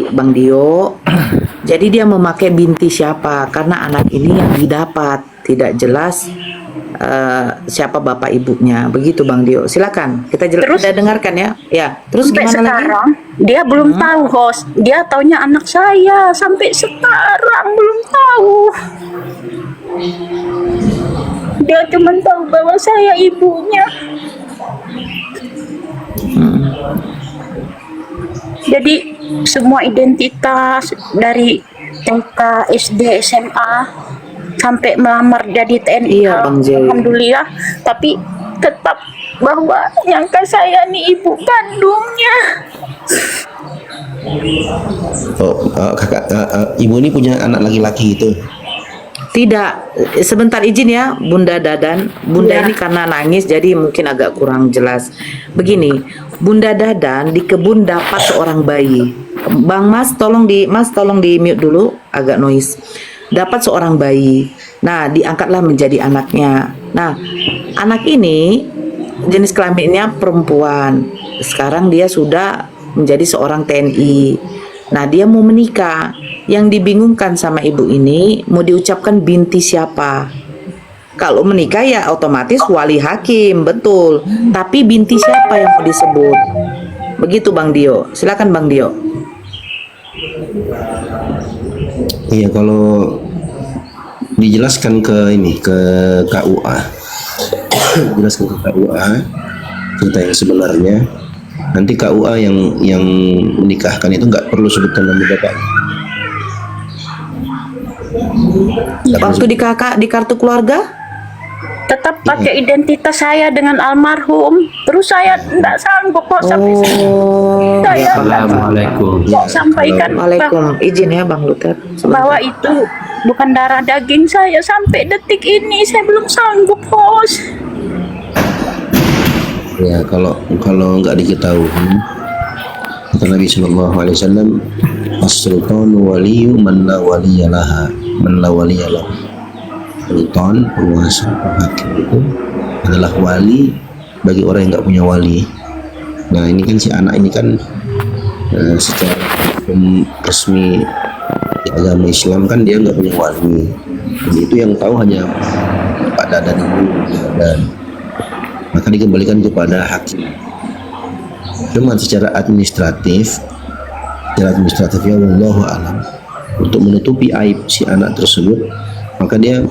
Bang Dio. Jadi dia memakai binti siapa? Karena anak ini yang didapat tidak jelas siapa bapak ibunya. Begitu Bang Dio. Silakan Terus? kita dengarkan ya. Ya. Terus Sampai gimana lagi? sekarang dia belum tahu host. Dia taunya anak saya. Sampai sekarang belum tahu. Dia cuma tahu bahwa saya ibunya. Jadi semua identitas dari TK, SD, SMA sampai melamar jadi TNI. Iya, Bang Jay. Alhamdulillah. Tapi tetap bahwa nyangka saya nih ibu kandungnya. Ibu ini punya anak laki-laki itu. Tidak, sebentar izin ya Bunda Dadan. Bunda Ya. ini karena nangis jadi mungkin agak kurang jelas. Begini, Bunda Dadan di kebun dapat seorang bayi. Bang Mas tolong di mute dulu, agak noise. Dapat seorang bayi. Nah, diangkatlah menjadi anaknya. Nah, anak ini jenis kelaminnya perempuan. Sekarang dia sudah menjadi seorang TNI. Nah, dia mau menikah. Yang dibingungkan sama ibu ini mau diucapkan binti siapa? Kalau menikah ya otomatis wali hakim, betul. Tapi binti siapa yang mau disebut? Begitu Bang Dio. Silakan Bang Dio. Iya, kalau dijelaskan ke KUA, jelaskan ke KUA cerita yang sebenarnya. Nanti KUA yang menikahkan itu nggak perlu sebutkan nama bapak. Waktu di kartu keluarga? Tetap pakai identitas saya dengan almarhum. Terus saya tidak sanggup kok sampai saya Assalamualaikum. kok sampaikan Waalaikum. Izin ya Bang Luther. bahwa itu bukan darah daging saya. Sampai detik ini saya belum sanggup, bos. Ya, kalau nggak diketahui, kata Nabi Shallallahu Alaihi Wasallam, as-sultanu waliyu man la waliyalah, man la waliyalah. Sultan, penguasa, hakim itu adalah wali bagi orang yang nggak punya wali. Nah ini kan si anak ini kan secara hukum resmi di agama Islam kan dia nggak punya wali. Jadi itu yang tahu hanya Pak Dadan ini, dan maka dikembalikan kepada hakim. Cuman secara administratif ya wallahu alam, untuk menutupi aib si anak tersebut, maka dia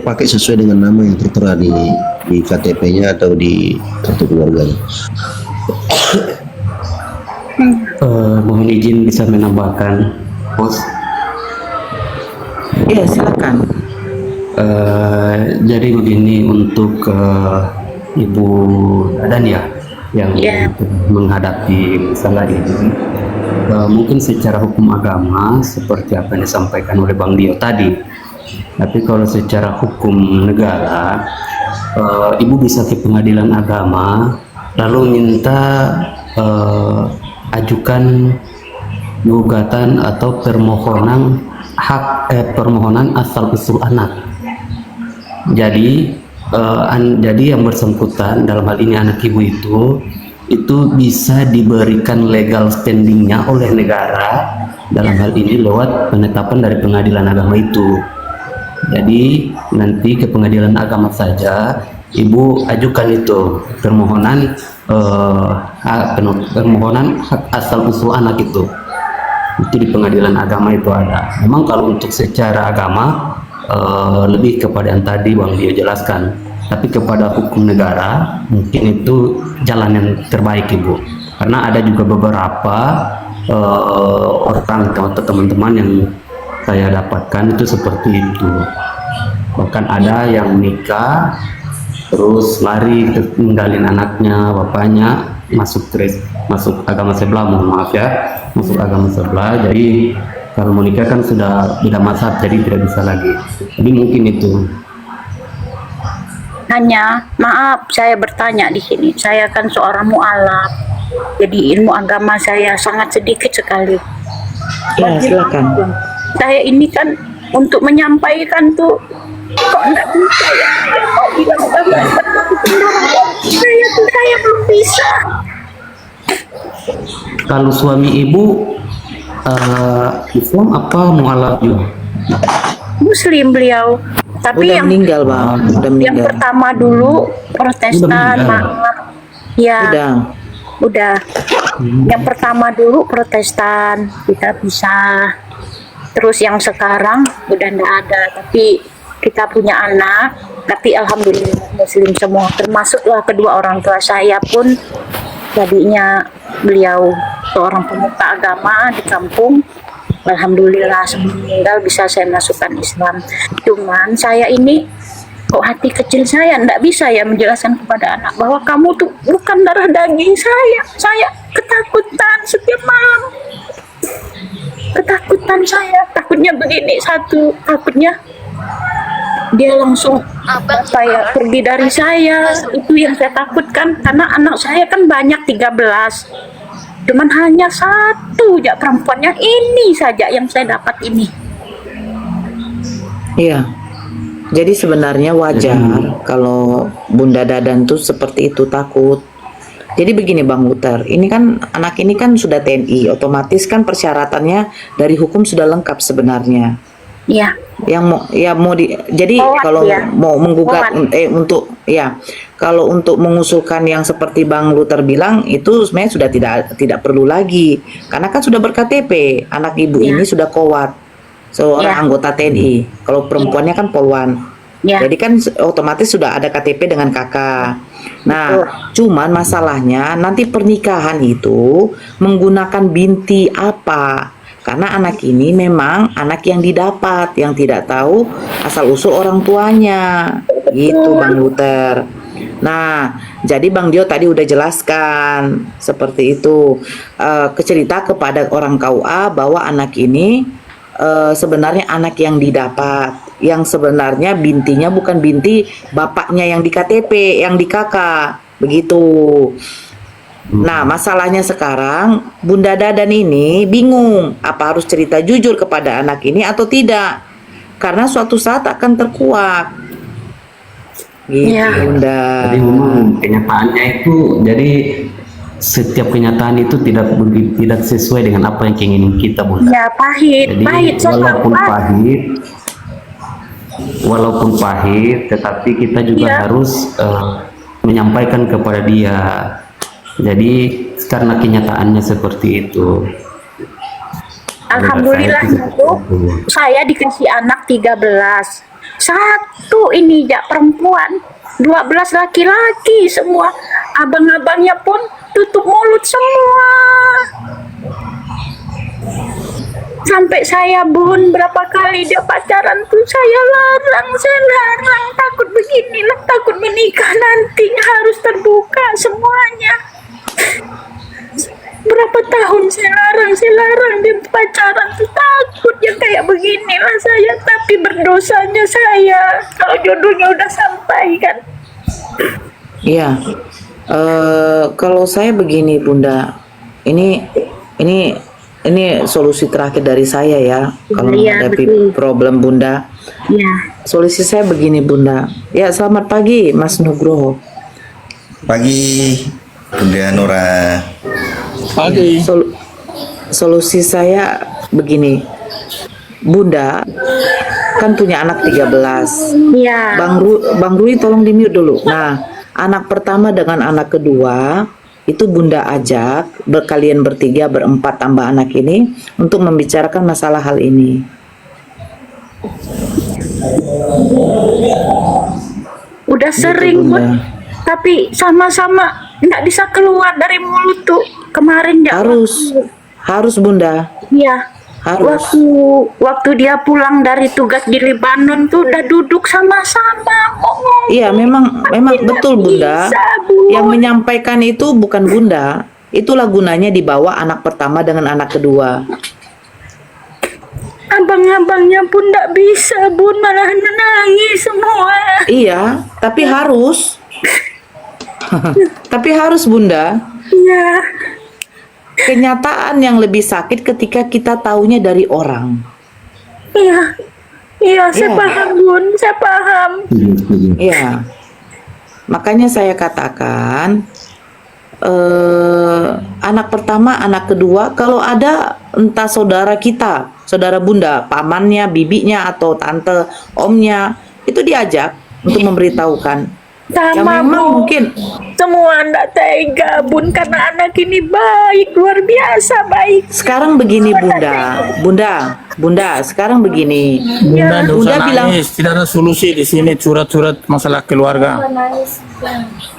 pakai sesuai dengan nama yang tertera di KTP-nya atau di kartu keluarganya. Mohon izin bisa menambahkan, Bos. Iya, silakan. Jadi begini, untuk Ibu Dadan ya yang menghadapi masalah ini, mungkin secara hukum agama seperti apa yang disampaikan oleh Bang Dio tadi, tapi kalau secara hukum negara, Ibu bisa ke pengadilan agama lalu minta ajukan gugatan atau permohonan permohonan asal usul anak. Jadi jadi yang bersangkutan dalam hal ini anak ibu itu bisa diberikan legal standingnya oleh negara, dalam hal ini lewat penetapan dari pengadilan agama itu. Jadi nanti ke pengadilan agama saja ibu ajukan itu permohonan hak asal usul anak itu di pengadilan agama itu ada. Memang kalau untuk secara agama lebih kepada yang tadi Bang Dio jelaskan, tapi kepada hukum negara mungkin itu jalan yang terbaik Ibu, karena ada juga beberapa orang atau teman-teman yang saya dapatkan itu seperti itu. Bahkan ada yang nikah terus lari ninggalin anaknya, bapaknya masuk agama sebelah, mohon maaf ya, masuk agama sebelah. Jadi kalau mau nikah kan sudah beda mazhab, jadi tidak bisa lagi. Jadi mungkin itu. Hanya maaf, saya bertanya di sini. Saya kan seorang mualaf, jadi ilmu agama saya sangat sedikit sekali. Ya, silakan. Saya ini kan untuk menyampaikan tuh kok enggak bisa ya. Kok bilang agama saya belum bisa. Kalau suami ibu Islam apa mualaf juga? Muslim beliau. Tapi Udah yang meninggal, Bang. Udah yang meninggal. pertama dulu Protestan, maaf. Ya. Udah. Yang pertama dulu Protestan, kita bisa. Terus yang sekarang udah enggak ada, tapi kita punya anak, tapi alhamdulillah Muslim semua, termasuklah kedua orang tua saya pun tadinya beliau seorang pemuka agama di kampung. Alhamdulillah sebelum meninggal bisa saya masukkan Islam. Cuman saya ini kok hati kecil saya enggak bisa ya menjelaskan kepada anak bahwa kamu tuh bukan darah daging saya. Saya ketakutan setiap malam. Ketakutan saya, takutnya begini, satu, takutnya dia langsung pergi dari saya. Itu yang saya takutkan, karena anak saya kan banyak 13, cuman hanya satu ya perempuannya ini saja yang saya dapat ini. Iya. Jadi sebenarnya wajar kalau Bunda Dadan tuh seperti itu, takut. Jadi begini Bang Uter, ini kan anak ini kan sudah TNI, otomatis kan persyaratannya dari hukum sudah lengkap sebenarnya. Iya. Yang jadi kalau mau menggugat untuk kalau untuk mengusulkan yang seperti Bang Luther bilang itu sebenarnya sudah tidak perlu lagi, karena kan sudah berKTP, anak ibu ini sudah kowat seorang anggota TNI. Kalau perempuannya kan polwan. Jadi kan otomatis sudah ada KTP dengan kakak. Nah, cuman masalahnya nanti pernikahan itu menggunakan binti apa? Karena anak ini memang anak yang didapat, yang tidak tahu asal usul orang tuanya, gitu Bang Luther. Nah, jadi Bang Dio tadi udah jelaskan seperti itu, cerita kepada orang KUA bahwa anak ini sebenarnya anak yang didapat, yang sebenarnya bintinya bukan binti bapaknya yang di KTP, yang di kakak, begitu. Nah, masalahnya sekarang Bunda Dadan ini bingung apa harus cerita jujur kepada anak ini atau tidak, karena suatu saat akan terkuak. Gitu, Iya. Bunda. Jadi memang kenyataannya itu, jadi setiap kenyataan itu tidak sesuai dengan apa yang keinginan kita, Bunda. Ya pahit, Jadi pahit sangat pahit. walaupun pahit, tetapi kita juga Iya. harus menyampaikan kepada dia. Jadi karena kenyataannya seperti itu. Alhamdulillah itu saya dikasih anak 13. Satu ini jak perempuan, 12 laki-laki semua. Abang-abangnya pun tutup mulut semua. Sampai saya Bun berapa kali dia pacaran tuh saya larang, takut beginilah, takut menikah nanti harus terbuka semuanya. Berapa tahun saya larang dia pacaran tuh takut yang kayak beginilah saya, tapi berdosanya saya kalau jodohnya udah sampai kan. Iya. Kalau saya begini, Bunda. Ini solusi terakhir dari saya ya. Kalau Iya, menghadapi betul. problem Bunda. Ya, Solusi saya begini, Bunda. Ya, selamat pagi, Mas Nugroho. Pagi, Bunda Nora. Solusi saya begini. Bunda kan punya anak 13. iya. Bang Rui tolong di-mute dulu. Nah, anak pertama dengan anak kedua itu Bunda ajak kalian bertiga, berempat tambah anak ini untuk membicarakan masalah hal ini. Udah sering Bunda. Bun, tapi sama-sama nggak bisa keluar dari mulut tuh. Kemarin ya. Harus Bunda. Iya. Harus. Waktu dia pulang dari tugas di Lebanon tuh udah duduk sama-sama ngomong. Iya, memang betul Bunda. bisa, Bu. Yang menyampaikan itu bukan Bunda. Itulah gunanya dibawa anak pertama dengan anak kedua. Abang-abangnya pun nggak bisa Bun, malah menangis semua. Iya, tapi harus. Tapi harus Bunda. Iya. Kenyataan yang lebih sakit ketika kita taunya dari orang. Iya. Iya, saya Iya. paham Bun, saya paham. Iya. Makanya saya katakan anak pertama, anak kedua, kalau ada entah saudara kita, saudara Bunda, pamannya, bibinya atau tante, omnya, itu diajak untuk memberitahukan. Yang Sama memang Bu. mungkin Semua nggak tega Bun, karena anak ini baik, luar biasa baik. sekarang begini Bunda, sekarang begini. Bunda, nggak Bunda usah bilang nangis. Tidak ada solusi di sini, curhat-curhat masalah keluarga.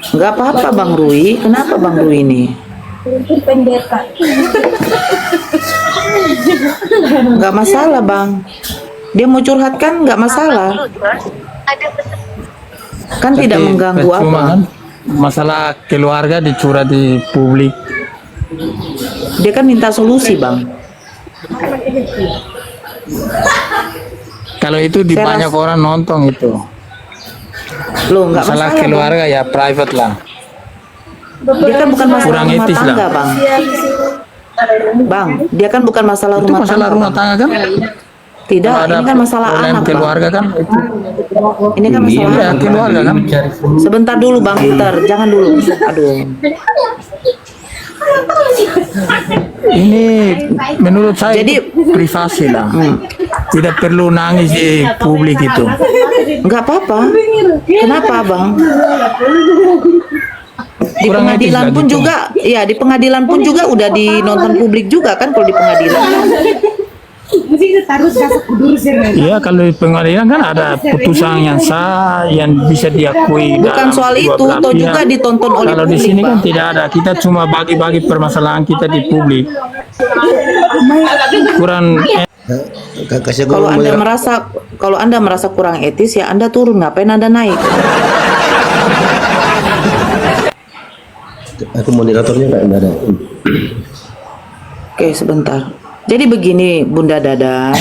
nggak apa-apa Bang Rui. Kenapa Bang Rui ini? Nggak masalah Bang. Dia mau curhat kan nggak masalah. Kan tidak Tapi mengganggu percuma apa. kan? Masalah keluarga dicurhat di publik. Dia kan minta solusi Bang. Kalau itu di Saya banyak orang nonton itu. Loh nggak Masalah masalah keluarga ya private lah. Bang. Dia kan bukan masalah Kurang rumah etis tangga lah. Bang. Bang, dia kan bukan masalah Itu rumah masalah tangga. rumah Bang. tangga kan? Tidak, Kalau ada ini kan masalah problem anak Bang. keluarga kan itu. Ini kan masalah Iya, anak. keluarga kan. Sebentar dulu Bang Peter, jangan dulu. Aduh. Ini menurut saya Jadi- itu privasi lah. Tidak perlu nangis di publik itu. Nggak apa-apa. Kenapa Bang? Di Kurang etis pengadilan lah pun gitu. juga, ya di pengadilan pun juga udah dinonton publik juga kan kalau di pengadilan. Iya, kalau di pengadilan kan ada putusan yang sah, yang bisa diakui. Bukan dalam soal dua itu, belah toh pihak. juga ditonton oleh Kalau di publik, sini kan Bang. tidak ada. Kita cuma bagi-bagi permasalahan kita di publik. Kurang Kasih Kalau aku Anda merasa kurang etis ya Anda turun, ngapain Anda naik? aku moderatornya Pak nggak ada. Oke, sebentar. Jadi begini Bunda Dada,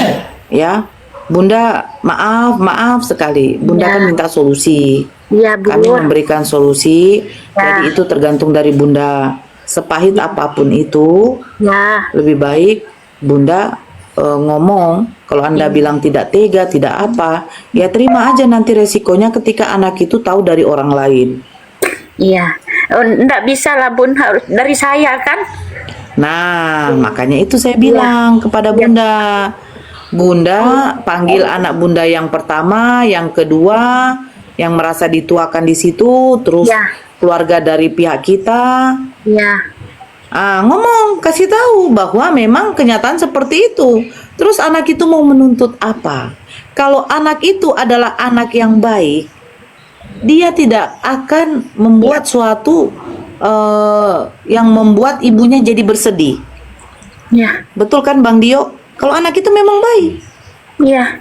ya. Bunda, maaf sekali. Bunda kan minta solusi. Iya Kami Bun. memberikan solusi. Jadi itu tergantung dari Bunda. Sepahit apapun itu, Ya. lebih baik Bunda ngomong, kalau Anda bilang tidak tega, tidak apa, ya terima aja nanti resikonya ketika anak itu tahu dari orang lain. Iya, enggak bisa lah Bun, harus dari saya kan. Nah, makanya itu saya bilang kepada Bunda. Bunda panggil anak Bunda yang pertama, yang kedua, yang merasa dituakan di situ, terus Ya. keluarga dari pihak kita. Iya. Ngomong, kasih tahu bahwa memang kenyataan seperti itu. Terus anak itu mau menuntut apa? Kalau anak itu adalah anak yang baik, dia tidak akan membuat suatu yang membuat ibunya jadi bersedih. Iya. Betul kan Bang Dio? Kalau anak itu memang baik, Iya.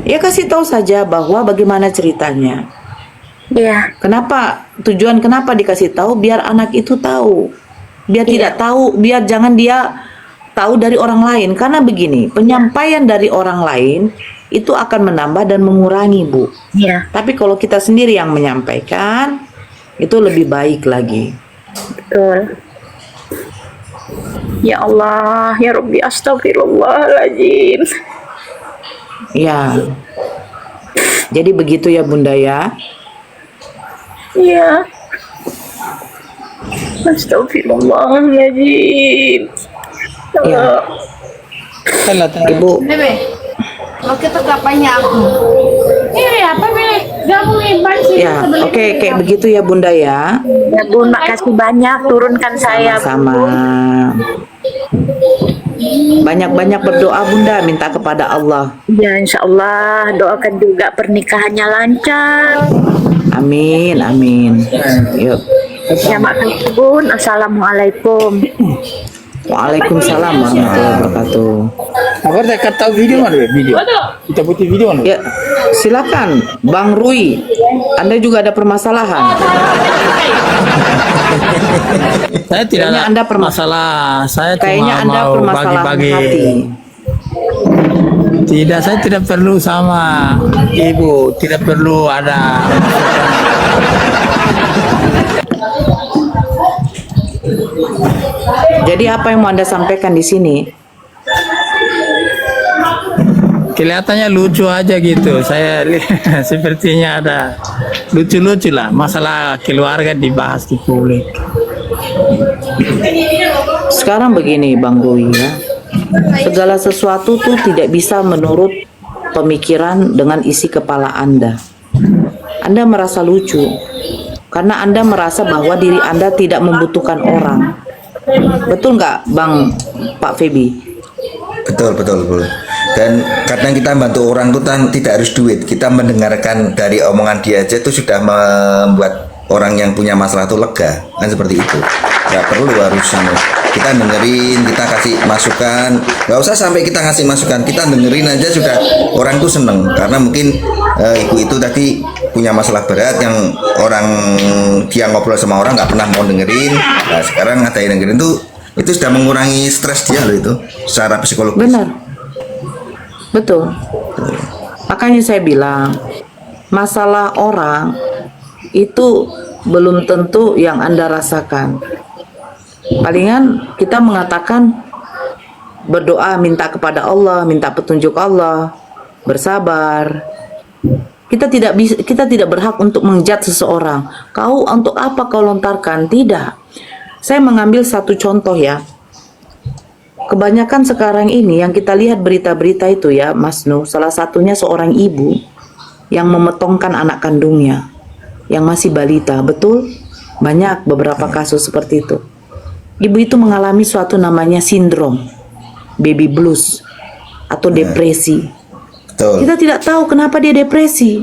ya kasih tahu saja bahwa bagaimana ceritanya. Iya. Kenapa dikasih tahu? Biar anak itu tahu. Biar tidak tahu, biar jangan dia tahu dari orang lain. Karena begini, penyampaian dari orang lain itu akan menambah dan mengurangi, Bu. Iya. Tapi kalau kita sendiri yang menyampaikan, itu lebih baik lagi. Betul. Ya Allah, ya Rabbi, astagfirullahaladzim. Ya. Jadi begitu ya Bunda ya. Iya. Astagfirullahaladzim. Ya. Ibu, Bebe, lo kita kapanya aku. Ini apa Bebe? Gabungin banci. ya, oke, kayak begitu ya Bunda ya. Ya Bun, makasih banyak, turunkan saya. Sama. Banyak-banyak berdoa Bunda, minta kepada Allah. Ya insya Allah, doakan juga pernikahannya lancar. Amin, amin. Yuk. Ya makasih Bun, assalamualaikum. Waalaikumsalam warahmatullahi wabarakatuh. Apa dekat tahu video mana? Video. Kita putih video mana? Ya, silakan Bang Rui. Anda juga ada permasalahan. Saya tidak Kayaknya ada Anda masalah. Saya Kayaknya cuma Anda mau permasalahan bagi-bagi. hati. Tidak, saya tidak perlu sama ibu. Tidak perlu ada. Jadi apa yang mau Anda sampaikan di sini? Kelihatannya lucu aja gitu. Saya sepertinya ada lucu-lucu lah. Masalah keluarga dibahas di publik. Sekarang begini Bang Rui ya. Segala sesuatu tuh tidak bisa menurut pemikiran dengan isi kepala Anda. Anda merasa lucu karena Anda merasa bahwa diri Anda tidak membutuhkan orang. Betul nggak Bang Pak Febi? Betul, betul, betul. Dan kadang kita bantu orang itu tidak harus duit. Kita mendengarkan dari omongan dia aja itu sudah membuat orang yang punya masalah itu lega. Kan seperti itu. Nggak perlu harus kita dengerin, kita kasih masukan. Nggak usah sampai kita ngasih masukan. Kita dengerin aja sudah orang tuh seneng. Karena mungkin ibu itu tadi punya masalah berat yang orang dia ngobrol sama orang nggak pernah mau dengerin. Nah sekarang ada yang dengerin tuh itu sudah mengurangi stres dia loh itu secara psikologis. Benar. Betul. Makanya saya bilang masalah orang itu belum tentu yang Anda rasakan. Palingan kita mengatakan berdoa, minta kepada Allah, minta petunjuk Allah, bersabar. Kita tidak berhak untuk menjudge seseorang. Kau untuk apa kau lontarkan? Tidak. Saya mengambil satu contoh ya. Kebanyakan sekarang ini yang kita lihat berita-berita itu ya, Mas Nu, salah satunya seorang ibu yang memetongkan anak kandungnya yang masih balita, betul? Banyak beberapa kasus seperti itu. Ibu itu mengalami suatu namanya sindrom baby blues atau depresi. Betul. Kita tidak tahu kenapa dia depresi.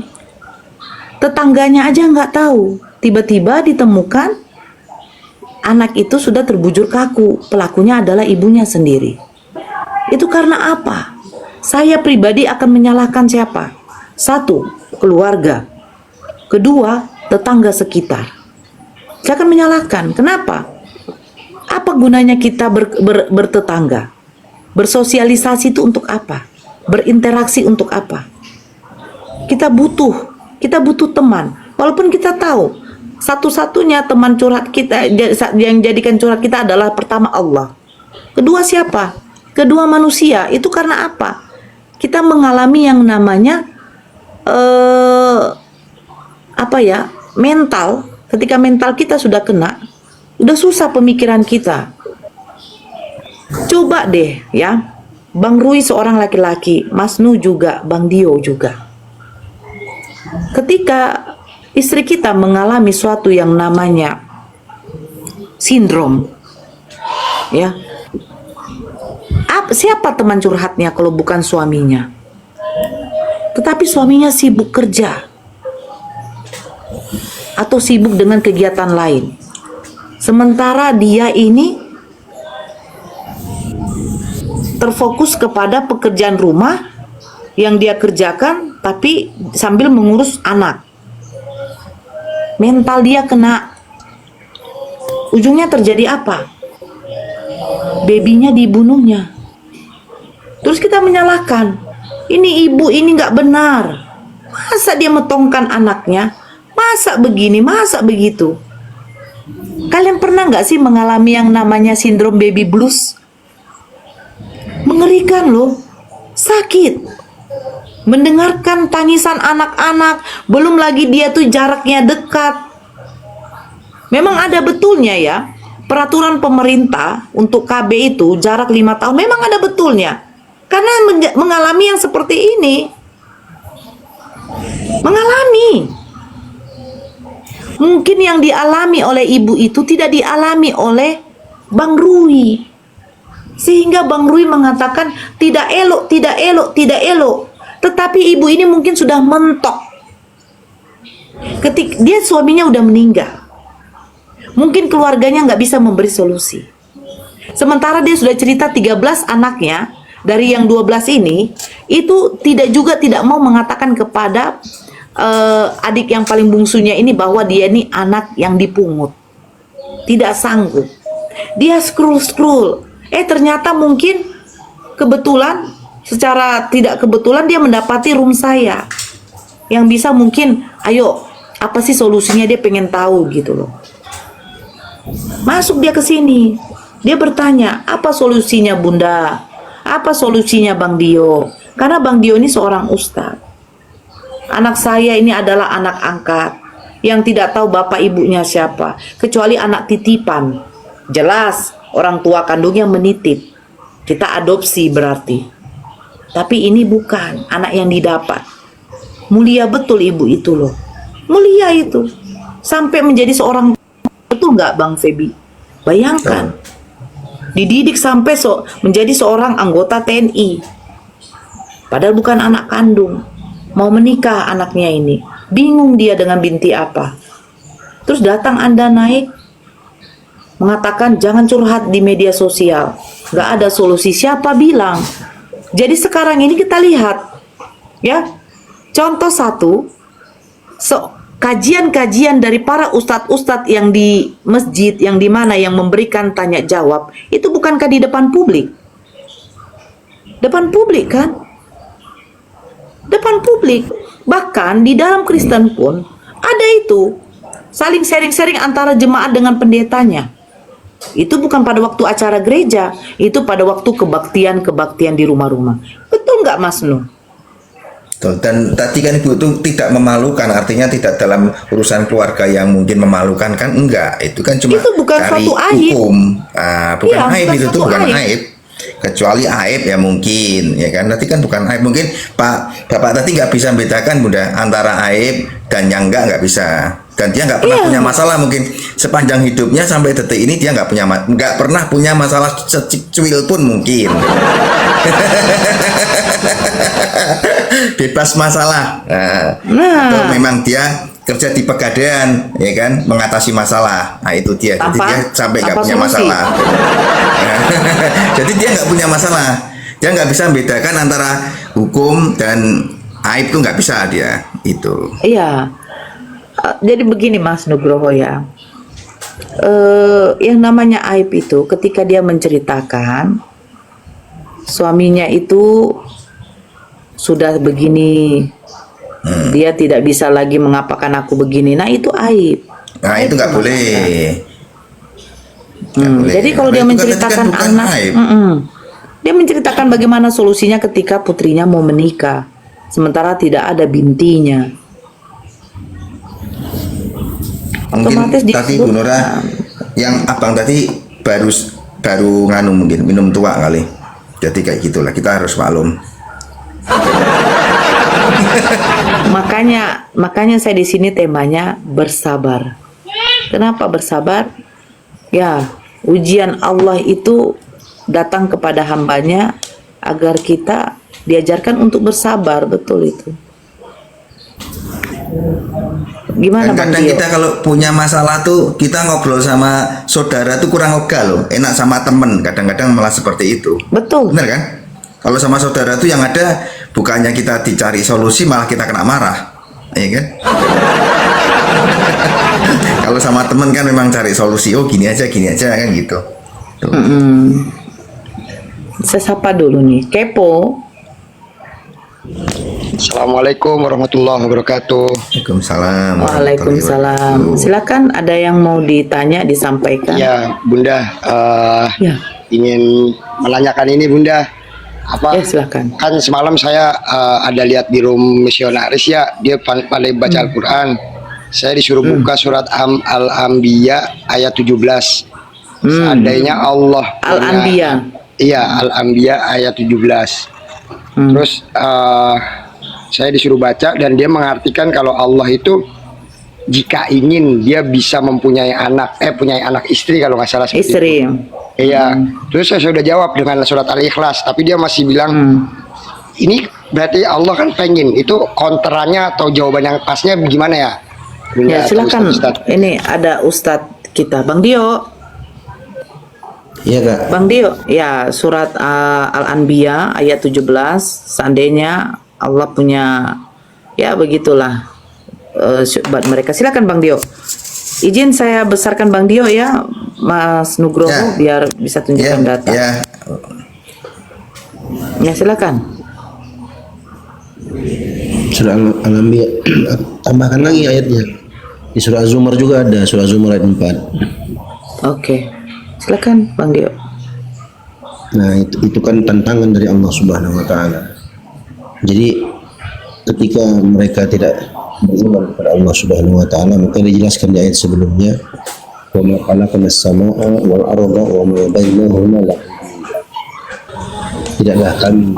Tetangganya aja nggak tahu. Tiba-tiba ditemukan anak itu sudah terbujur kaku. Pelakunya adalah ibunya sendiri. Itu karena apa? Saya pribadi akan menyalahkan siapa? Satu, keluarga. Kedua, tetangga sekitar. Saya akan menyalahkan. Kenapa? Apa gunanya kita bertetangga? Bersosialisasi itu untuk apa? Berinteraksi untuk apa? Kita butuh teman. Walaupun kita tahu satu-satunya teman curhat kita yang jadikan curhat kita adalah pertama Allah. Kedua siapa? kedua manusia itu karena apa? Kita mengalami yang namanya mental. Ketika mental kita sudah kena, udah susah pemikiran kita. Coba deh ya, Bang Rui seorang laki-laki, Mas Nu juga, Bang Dio juga. Ketika istri kita mengalami suatu yang namanya sindrom, ya, siapa teman curhatnya kalau bukan suaminya? Tetapi suaminya sibuk kerja atau sibuk dengan kegiatan lain. Sementara dia ini terfokus kepada pekerjaan rumah yang dia kerjakan, tapi sambil mengurus anak. Mental dia kena. Ujungnya terjadi apa? Babynya dibunuhnya. Terus kita menyalahkan, ini ibu ini nggak benar. Masa dia metongkan anaknya? Masa begini, masa begitu? Kalian pernah nggak sih mengalami yang namanya sindrom baby blues? Mengerikan loh, sakit. Mendengarkan tangisan anak-anak, belum lagi dia tuh jaraknya dekat. Memang ada betulnya ya, peraturan pemerintah untuk KB itu jarak 5 tahun, memang ada betulnya. Karena mengalami yang seperti ini. Mengalami. Mungkin yang dialami oleh ibu itu tidak dialami oleh Bang Rui. Sehingga Bang Rui mengatakan tidak elok, tidak elok, tidak elok. Tetapi ibu ini mungkin sudah mentok. Ketika dia suaminya udah meninggal. Mungkin keluarganya nggak bisa memberi solusi. Sementara dia sudah cerita 13 anaknya, dari yang 12 ini, itu tidak mau mengatakan kepada adik yang paling bungsunya ini bahwa dia ini anak yang dipungut. Tidak sanggup. Dia scroll. Ternyata mungkin kebetulan, secara tidak kebetulan dia mendapati room saya. Yang bisa mungkin, ayo, apa sih solusinya, dia pengen tahu gitu loh. Masuk dia ke sini. Dia bertanya, apa solusinya Bunda? Apa solusinya Bang Dio? Karena Bang Dio ini seorang ustadz. Anak saya ini adalah anak angkat yang tidak tahu bapak ibunya siapa, kecuali anak titipan. Jelas orang tua kandungnya menitip. Kita adopsi berarti. Tapi ini bukan anak yang didapat. Mulia betul ibu itu loh. Mulia itu. Sampai menjadi seorang, betul nggak Bang Febi? Bayangkan. Dididik sampai menjadi seorang anggota TNI. Padahal bukan anak kandung. Mau menikah anaknya ini. Bingung dia dengan binti apa. Terus datang Anda naik, mengatakan jangan curhat di media sosial. Gak ada solusi. Siapa bilang? Jadi sekarang ini kita lihat. Ya, contoh satu. Kajian-kajian dari para ustadz-ustadz yang di masjid, yang di mana yang memberikan tanya jawab, itu bukankah di depan publik? Depan publik kan? Depan publik. Bahkan di dalam Kristen pun ada itu. Saling sharing-sharing antara jemaat dengan pendetanya. Itu bukan pada waktu acara gereja, itu pada waktu kebaktian di rumah-rumah. Betul nggak Mas Nu? Dan tadi kan ibu itu tidak memalukan, artinya tidak dalam urusan keluarga yang mungkin memalukan kan, enggak, itu kan cuma itu bukan dari suatu aib. hukum, bukan Iya, aib, bukan itu suatu tuh bukan aib. aib, kecuali aib ya mungkin, ya kan, tadi kan bukan aib, mungkin bapak tadi nggak bisa membedakan Bunda antara aib dan yang nggak bisa, dan dia nggak pernah Iya. punya masalah mungkin sepanjang hidupnya sampai detik ini dia nggak pernah punya masalah secuil pun mungkin. Bebas masalah. Atau memang dia kerja di pegadaian, ya kan, mengatasi masalah. Nah itu dia. Jadi dia sampai nggak punya solusi. masalah. Jadi dia nggak punya masalah. Dia nggak bisa membedakan antara hukum dan aib, itu nggak bisa dia. Itu. Iya. Jadi begini Mas Nugroho ya. Yang namanya aib itu ketika dia menceritakan suaminya itu sudah begini, dia tidak bisa lagi mengapakan aku begini. Nah itu aib. Nah itu nggak boleh. Nggak boleh. Jadi kalau Nah, dia itu kan menceritakan tadi kan bukan anak, aib. Dia menceritakan bagaimana solusinya ketika putrinya mau menikah, sementara tidak ada bintinya. Mungkin Otomatis tadi disebut, Bu Nora, yang abang tadi baru nganu, mungkin minum tua kali. Jadi kayak gitulah, kita harus maklum. makanya saya di sini temanya bersabar. Kenapa bersabar? Ya, ujian Allah itu datang kepada hambanya agar kita diajarkan untuk bersabar, betul itu. Gimana Dan Bang kadang Dio? kita kalau punya masalah tuh, kita ngobrol sama saudara tuh kurang lega loh. Enak sama temen, kadang-kadang malah seperti itu. Betul. Bener kan? Kalau sama saudara tuh yang ada, bukannya kita dicari solusi, malah kita kena marah. Iya kan? Kalau sama temen kan memang cari solusi. Oh gini aja kan gitu. Tuh. Saya sapa dulu nih, Kepo. Assalamualaikum warahmatullahi wabarakatuh. Waalaikumsalam. Waalaikumsalam. Silakan, ada yang mau ditanya, disampaikan. Ya, Bunda, Ya. ingin menanyakan ini, Bunda. Ya, silakan. Kan semalam saya ada lihat di room misionaris ya, dia pandai baca Al-Quran. Saya disuruh buka surat Al-Anbiya ayat 17. Seandainya Allah punya- Al-Anbiya. Iya, Al-Anbiya ayat 17. Terus saya disuruh baca dan dia mengartikan kalau Allah itu jika ingin dia bisa mempunyai punya anak istri kalau nggak salah seperti Istri. itu. Iya. Terus saya sudah jawab dengan surat Al-Ikhlas, tapi dia masih bilang ini berarti Allah kan pengen, itu konterannya atau jawaban yang pasnya gimana ya? Bunda Ya, atau silakan. Ustadz? Ini ada Ustadz kita, Bang Dio. Iya Kak. Bang Dio, ya surat Al-Anbiya ayat 17, seandainya Allah punya, ya begitulah buat mereka. Silakan Bang Dio. Izin saya besarkan Bang Dio ya, Mas Nugroho, Ya. biar bisa tunjukkan data. Ya. Ya, silakan. Surah Al-Anbiya, tambahkan lagi ayatnya. Di surah Az-Zumar juga ada, surah Az-Zumar ayat 4. Oke. Silakan Bang Dio. Nah, itu kan tantangan dari Allah Subhanahu wa taala. Jadi ketika mereka tidak beriman kepada Allah Subhanahu wa taala, maka dijelaskan di ayat sebelumnya, wa ma khalaqna as-samaa'a wal arda wa ma bainahuma la'ibun. Tidaklah kami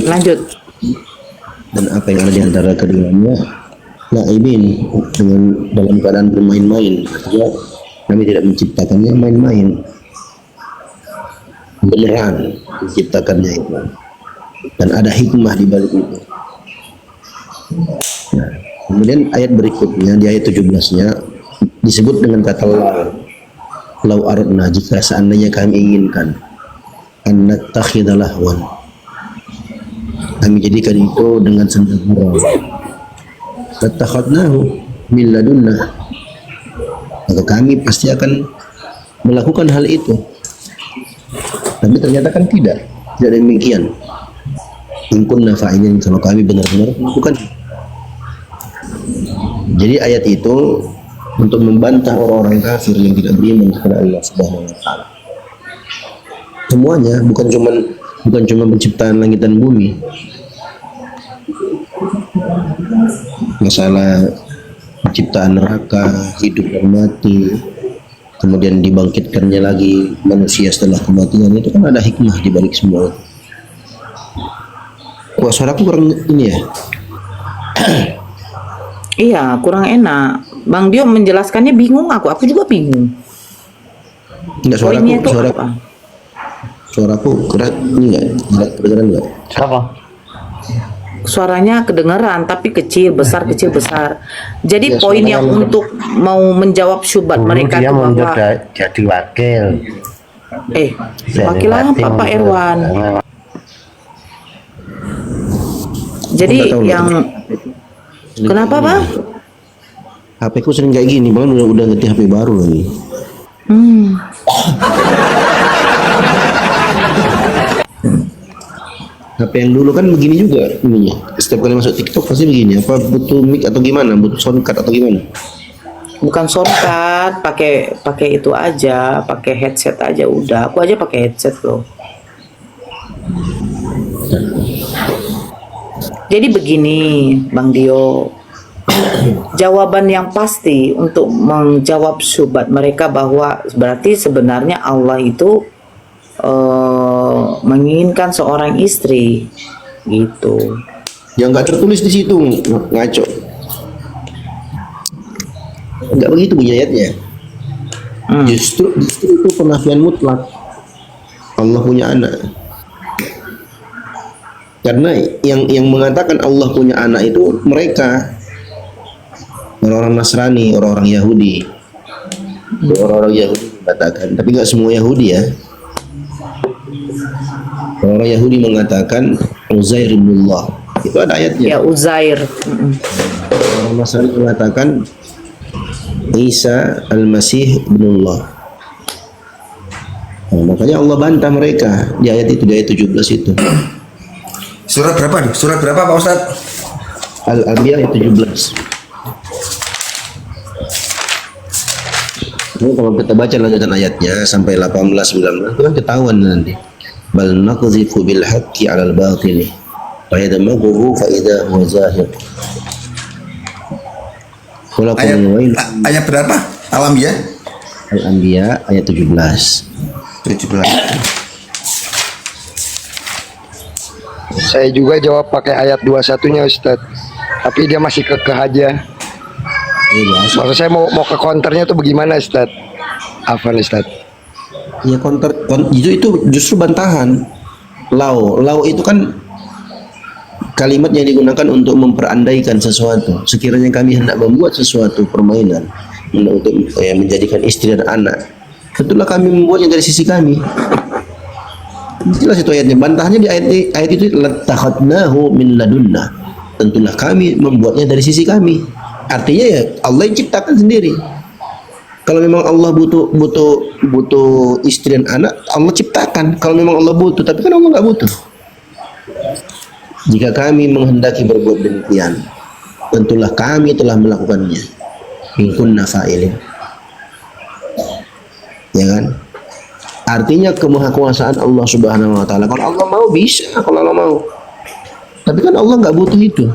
Lanjut. dan apa yang ada di antara keduanya la'ibin, dengan dalam keadaan bermain-main. Artinya kami tidak menciptakannya main-main, beneran menciptakannya itu, dan ada hikmah di balik itu. Nah, kemudian ayat berikutnya di ayat 17-nya disebut dengan kata lau aradna, jika seandainya kami inginkan, an nattakhidha lahwan, kami jadikan itu dengan senda gurau, lattakhadnahu min ladunna, maka kami pasti akan melakukan hal itu. Tapi ternyata kan tidak demikian. In kunna fa'ilin, kalau kami benar-benar melakukan. Jadi ayat itu untuk membantah orang-orang kafir yang tidak beriman kepada Allah Subhanahu wa taala. Semuanya, bukan cuma penciptaan langit dan bumi. Masalah penciptaan neraka, hidup dan mati, kemudian dibangkitkannya lagi manusia setelah kematian, itu kan ada hikmah di balik semua itu. Wah, suaraku kurang ini ya. Iya, kurang enak. Bang Dio menjelaskannya bingung aku juga bingung. Enggak, Poinnya itu apa? suaraku keras ini enggak kedengeran enggak? Apa? Suaranya kedengaran tapi kecil besar. Jadi Ya, poin suaranya yang untuk mau menjawab syubhat mereka itu bahwa jadi wakil. wakil apa Pak Erwan? Jadi Enggak tahu, yang kenapa Bang? HP ku sering kayak gini, bahkan udah ngerti HP baru lagi. HP yang dulu kan begini juga ininya. Setiap kali masuk TikTok pasti begini. Apa butuh mic atau gimana? Butuh soundcard atau gimana? Bukan soundcard, pakai itu aja, pakai headset aja udah. Aku aja pakai headset loh. Jadi begini, Bang Dio, jawaban yang pasti untuk menjawab syubhat mereka bahwa berarti sebenarnya Allah itu menginginkan seorang istri, gitu. Yang nggak tertulis di situ ngaco. Nggak begitu bunyi ayatnya. Justru itu penafian mutlak. Allah punya anak. Karena yang mengatakan Allah punya anak itu mereka, orang-orang Nasrani, orang-orang Yahudi. Orang-orang Yahudi mengatakan, tapi nggak semua Yahudi ya. Orang Yahudi mengatakan Uzair ibnullah. Itu ada ayatnya. Ya, Uzair. Orang Nasrani mengatakan Isa al-Masih ibnullah. Nah, makanya Allah bantah mereka di ayat itu, di ayat 17 itu. Surat berapa nih? Surat berapa Pak Ustadz? Al-Anbiya ayat 17. Ini kalau kita baca lanjutan ayatnya sampai 18 19 itu kan ketahuan nanti. Bal naqdhifu bil haqqi 'alal batili fa yadmaghuhu fa idza huwa zahiq. Ayat berapa? Al-Anbiya? Al-Anbiya ayat 17. 17. Saya juga jawab pakai ayat 21-nya Ustadz. Tapi dia masih kekeh aja. Maksud saya mau ke counternya tuh bagaimana Ustadz? Apa Ustadz? Ya itu justru bantahan. Lau itu kan kalimat yang digunakan untuk memperandaikan sesuatu. Sekiranya kami hendak membuat sesuatu permainan untuk menjadikan istri dan anak, tentulah kami membuatnya dari sisi kami. Jelas itu ayatnya. Bantahannya di ayat itu latakhadnahu min ladunna. Tentulah kami membuatnya dari sisi kami. Artinya ya Allah yang ciptakan sendiri. Kalau memang Allah butuh istri dan anak, Allah ciptakan. Kalau memang Allah butuh, tapi kan Allah nggak butuh. Jika kami menghendaki berbuat demikian, tentulah kami telah melakukannya. In kunna fa'ilin. Ya kan? Artinya kemahakuasaan Allah Subhanahu wa taala. Kalau Allah mau bisa, kalau Allah mau. Tapi kan Allah nggak butuh itu.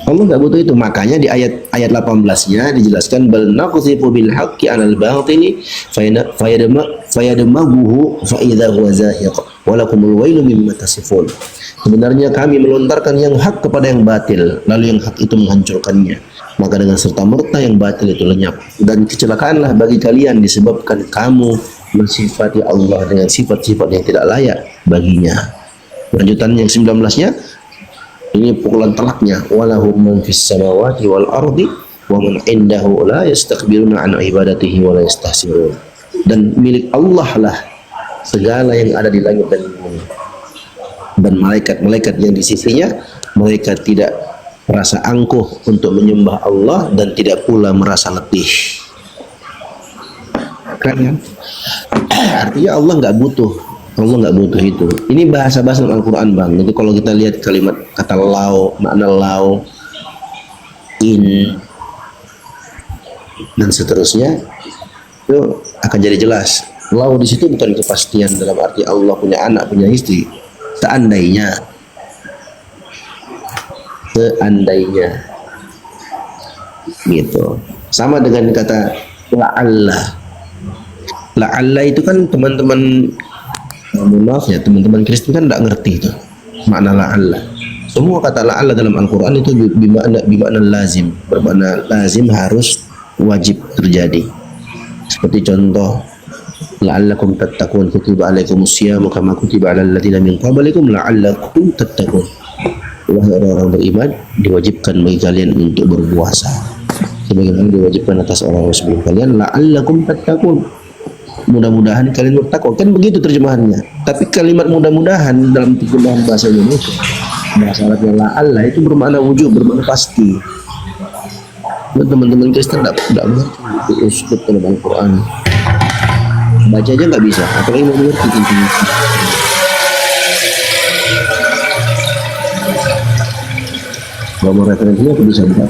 Allah nggak butuh itu. Makanya di ayat 18-nya dijelaskan bal naqdhifu bil haqqi 'alal batili fayadmaghuhu fa idza huwa zahiq wa lakumul wailu mimma tasifun. Sebenarnya kami melontarkan yang hak kepada yang batil, lalu yang hak itu menghancurkannya. Maka dengan serta merta yang batil itu lenyap, dan kecelakaanlah bagi kalian disebabkan kamu mensifati Allah dengan sifat-sifat yang tidak layak baginya. Lanjutan yang 19-nya ini pukulan telaknya, walahum man fis samawati wal ardi wa man indahu la yastakbiruna an ibadatihi wa la yastahsirun. Dan milik Allah lah segala yang ada di langit dan bumi, dan malaikat-malaikat yang di sisinya, mereka tidak merasa angkuh untuk menyembah Allah dan tidak pula merasa letih. Kan? Artinya Allah nggak butuh itu. Ini bahasa-bahasa Al-Quran bang. Jadi kalau kita lihat kalimat kata lau, makna lau, in, dan seterusnya, itu akan jadi jelas. Lau di situ bukan kepastian dalam arti Allah punya anak, punya istri. Seandainya, gitu. Sama dengan kata la'alla itu kan teman-teman, maaf ya, teman-teman Kristen kan tidak ngerti itu makna la'alla. Semua kata la'alla dalam Al-Quran itu bimakna lazim, bermakna lazim, harus, wajib terjadi. Seperti contoh la'allakum tattaqun kutiba alaikumus siyam kama kutiba alal ladzina min qablikum la'allakum tattaqun. Wahai orang-orang beriman, diwajibkan bagi kalian untuk berpuasa sebagaimana diwajibkan atas orang-orang sebelum kalian, la'allakum tattaqun, mudah-mudahan kalian bertakwa. Kan begitu terjemahannya. Tapi kalimat mudah-mudahan dalam terjemahan bahasa Indonesia, bahasa Arabnya la'alla itu bermakna wujud, bermakna pasti. Dan teman-teman Kristen tidak mengerti uslub dalam Al-Quran. Baca aja nggak bisa, apalagi mau mengerti intinya. Kalau mau referensinya aku bisa buka.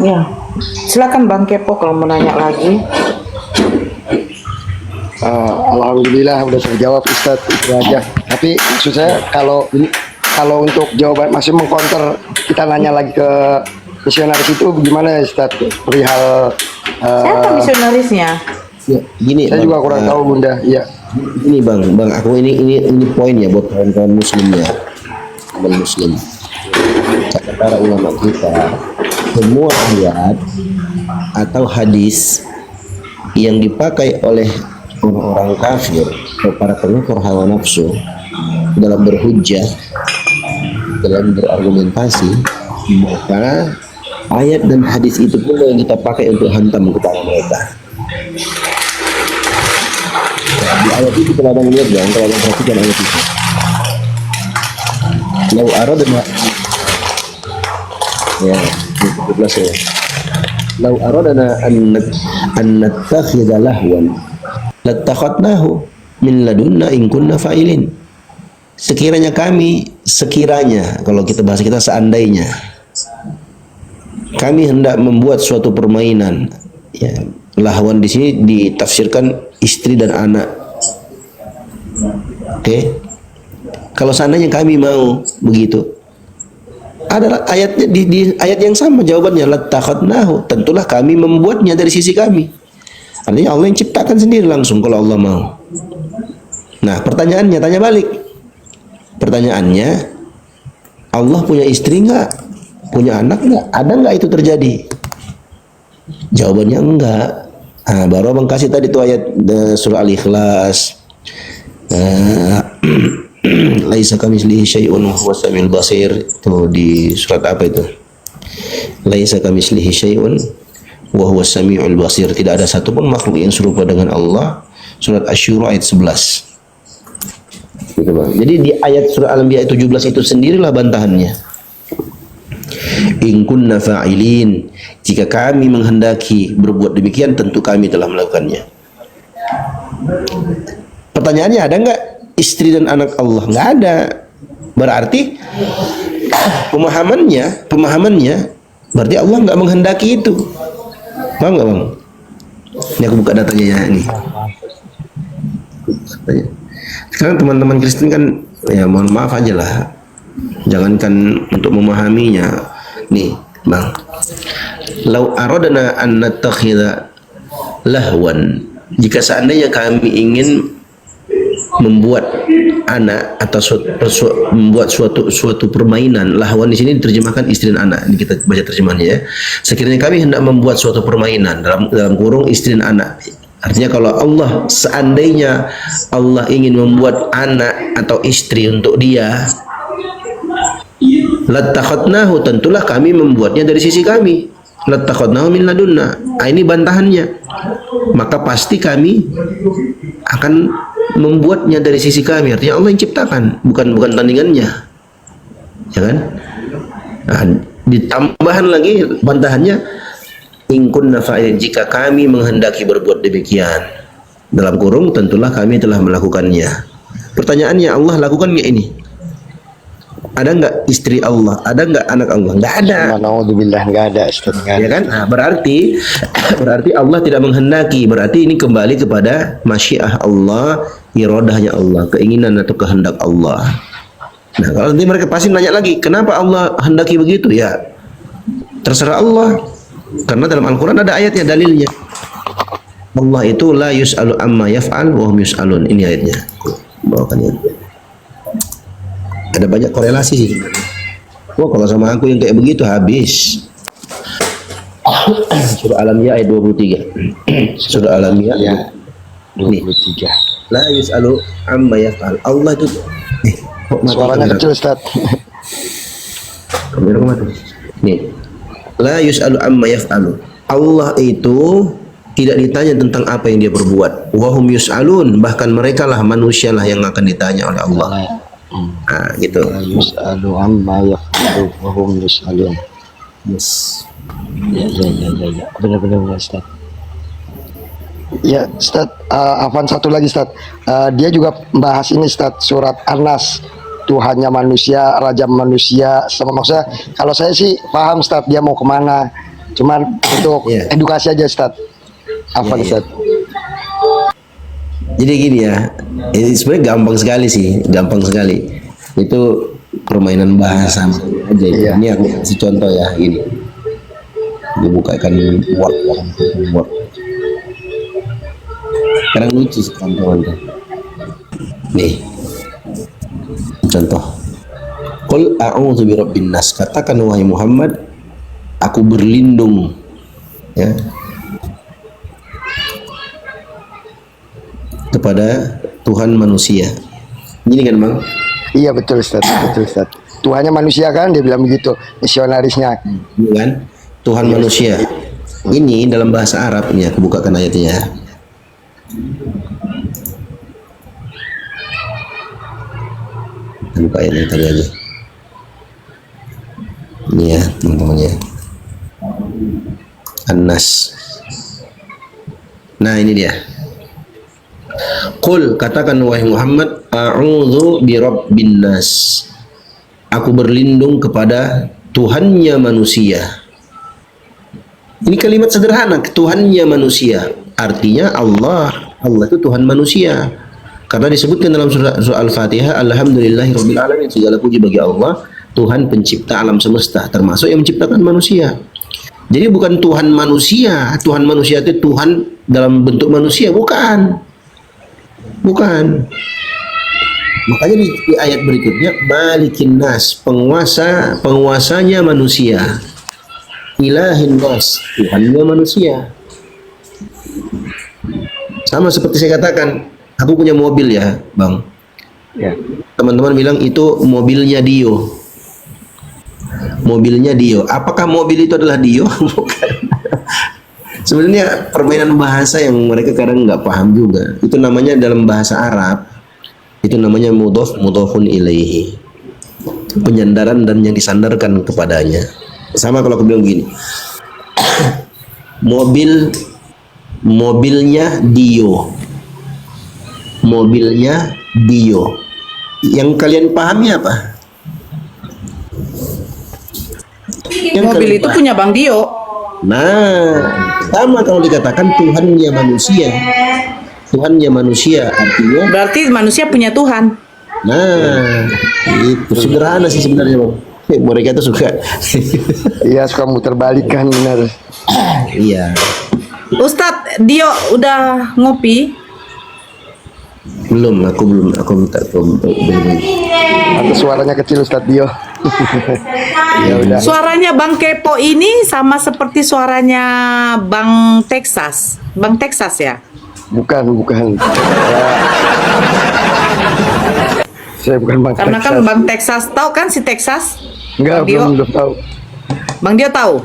Ya, silakan Bang Kepo kalau mau nanya lagi. Alhamdulillah udah terjawab Ustadz, itu aja. Tapi maksud saya kalau untuk jawaban masih mengcounter, kita nanya lagi ke misionaris itu gimana ya Ustadz perihal Siapa misionarisnya? Ya, gini, saya Bang, juga kurang tahu Bunda. Iya. Ini bang, aku ini poin ya buat kawan-kawan muslim ya, kawan muslim. Kata para ulama kita, semua ayat atau hadis yang dipakai oleh orang-orang kafir atau para pengikut hawa nafsu dalam berhujjah, dalam berargumentasi, maka ayat dan hadis itu pun yang kita pakai untuk hantam kepala mereka. Di ayat itu kalau abang lihat bang, kalau abang perhatikan ayat itu, lau aradna, ya 17 ya, lau aradna an nattakhidha lahwan lattakhadnahu min ladunna in kunna fa'ilin. Sekiranya kalau kita bahasa kita seandainya kami hendak membuat suatu permainan, ya, lahwan di sini ditafsirkan istri dan anak. Oke. Kalau seandainya kami mau begitu, adalah ayatnya di ayat yang sama jawabannya, lattakhadnahu, tentulah kami membuatnya dari sisi kami. Artinya Allah yang ciptakan sendiri langsung kalau Allah mau. Nah, pertanyaannya, tanya balik. Pertanyaannya, Allah punya istri enggak? Punya anak enggak? Ada enggak itu terjadi? Jawabannya enggak. Nah, baru abang kasih tadi tuh ayat surah Al-Ikhlas. Laisa kamitslihi syai'un wa huwas samiul basir. Itu di surat apa itu? Laisa kamitslihi syai'un wa huwas samiul basir. Tidak ada satupun makhluk yang serupa dengan Allah. Surat Asy-Syura ayat 11. Gitu, Bang. Jadi di ayat surah Al-Anbiya 17 itu sendirilah bantahannya. In kunna fa'ilin, jika kami menghendaki berbuat demikian, tentu kami telah melakukannya. Pertanyaannya, ada enggak istri dan anak Allah? Enggak ada. Berarti pemahamannya berarti Allah enggak menghendaki itu. Paham enggak, Bang? Ini aku buka datanya ya ini. Sekarang teman-teman Kristen kan, ya mohon maaf aja lah, jangankan untuk memahaminya. Nih Bang, lau aradna an nattakhidha lahwan, jika seandainya kami ingin membuat anak atau membuat suatu permainan, lahwan di sini diterjemahkan istri dan anak. Ini kita baca terjemahannya ya. Sekiranya kami hendak membuat suatu permainan, dalam kurung istri dan anak. Artinya kalau Allah, seandainya Allah ingin membuat anak atau istri untuk dia, lattakhadnahu, tentulah kami membuatnya dari sisi kami. Lattakhadnahu min ladunna. Ini bantahannya. Maka pasti kami akan membuatnya dari sisi kami. Artinya Allah yang ciptakan, bukan tandingannya. Ya kan? Nah, ditambahan lagi bantahannya, in kunna fa'ilin, jika kami menghendaki berbuat demikian. Dalam kurung, tentulah kami telah melakukannya. Pertanyaannya, Allah lakukan nggak ini? Ada enggak istri Allah? Ada enggak anak Allah? Enggak ada. Alhamdulillah enggak ada, Ustaz. Ya kan? Nah, berarti Allah tidak menghendaki. Berarti ini kembali kepada masyiah Allah, iradahnya Allah, keinginan atau kehendak Allah. Nah, kalau nanti mereka pasti nanya lagi, kenapa Allah hendaki begitu? Ya, terserah Allah. Karena dalam Al-Quran ada ayatnya, dalilnya. Allah itu la yus'alu amma yaf'al wa hum yus'alun. Ini ayatnya. Bawakan ya. Ada banyak korelasi sih. Wah, kalau sama aku yang kayak begitu habis. Surah Al-Anbiya ayat 23. Surah Al-Anbiya Ya, 23. La yus'alu amma yaf'al. Allah itu Suaranya kecil, Ustaz. Kamera kemana? Nih. La yus'alu amma yaf'alu. Allah itu tidak ditanya tentang apa yang dia perbuat. Wa hum yus'alun, bahkan mereka lah, manusia lah yang akan ditanya oleh Allah. Nah, gitu. Yus'alu amma yaf'alu wa hum yus'alun. Yes. Ya. Benar-benar Ustaz. Ya, Ustaz, Afan satu lagi, Ustaz. Dia juga membahas ini, Ustaz, surat An-Nas. Tuhannya manusia, raja manusia, sama maksudnya kalau saya sih paham, Ustaz, dia mau kemana. Cuman untuk Iya. edukasi aja Ustaz. Apa Iya, iya. Ustaz? Jadi gini ya, ini sebenarnya gampang sekali sih, gampang sekali. Itu permainan bahasa aja. Iya. Ini aku kasih contoh ya, gini. Dibukakan Word, Word. Sekarang lucu sekarang tuh. Nih, contoh. Qul a'udzu birabbin nas. Katakan wahai Muhammad, aku berlindung, ya, kepada Tuhan manusia. Ini kan Bang? Iya betul Ustaz, betul Ustaz. Tuhannya manusia kan, dia bilang begitu, misionarisnya. Ini kan? Tuhan manusia. Ini dalam bahasa Arab, ini aku bukakan ayatnya ya. Buka ayatnya tadi aja. Ini ya teman-teman ya. An-Nas. Nah ini dia. Qul, katakan wahai Muhammad, a'udzu birabbin nas. Aku berlindung kepada Tuhannya manusia. Ini kalimat sederhana, Tuhannya manusia. Artinya Allah. Allah itu Tuhan manusia. Karena disebutkan dalam surah Al-Fatihah, alhamdulillahirabbil alamin, segala puji bagi Allah, Tuhan pencipta alam semesta, termasuk yang menciptakan manusia. Jadi bukan Tuhan manusia itu Tuhan dalam bentuk manusia, bukan. Bukan. Makanya di ayat berikutnya, Malikin Nas, penguasanya manusia. Ilahin Nas, Tuhannya manusia. Sama seperti saya katakan, aku punya mobil ya, Bang. Ya. Teman-teman bilang itu mobilnya Dio. Mobilnya Dio. Apakah mobil itu adalah Dio? Bukan. Sebenarnya permainan bahasa yang mereka kadang nggak paham juga. Itu namanya dalam bahasa Arab, itu namanya mudhafun ilaihi. Penyandaran dan yang disandarkan kepadanya. Sama kalau aku bilang gini. Mobilnya Dio. Mobilnya Dio. Yang kalian pahami apa? Yang Mobil kalian itu pahami. punya Bang Dio. Nah, sama kalau dikatakan Tuhannya manusia. Tuhannya manusia artinya, Berarti manusia punya Tuhan. nah, itu sederhana sih sebenarnya Bang. Mereka itu suka. Iya suka muter balik kan benar. Iya. Ustadz, Dio udah ngopi? Belum, aku belum belum. Atau suaranya kecil Ustaz Dio. Ya udah. Suaranya Bang Kepo ini sama seperti suaranya Bang Texas. Bang Texas ya? Bukan. Saya bukan Bang Karena kan Texas. Bang Texas, tahu kan si Texas? Enggak, Bang Dio? belum tahu. Bang Dio tahu?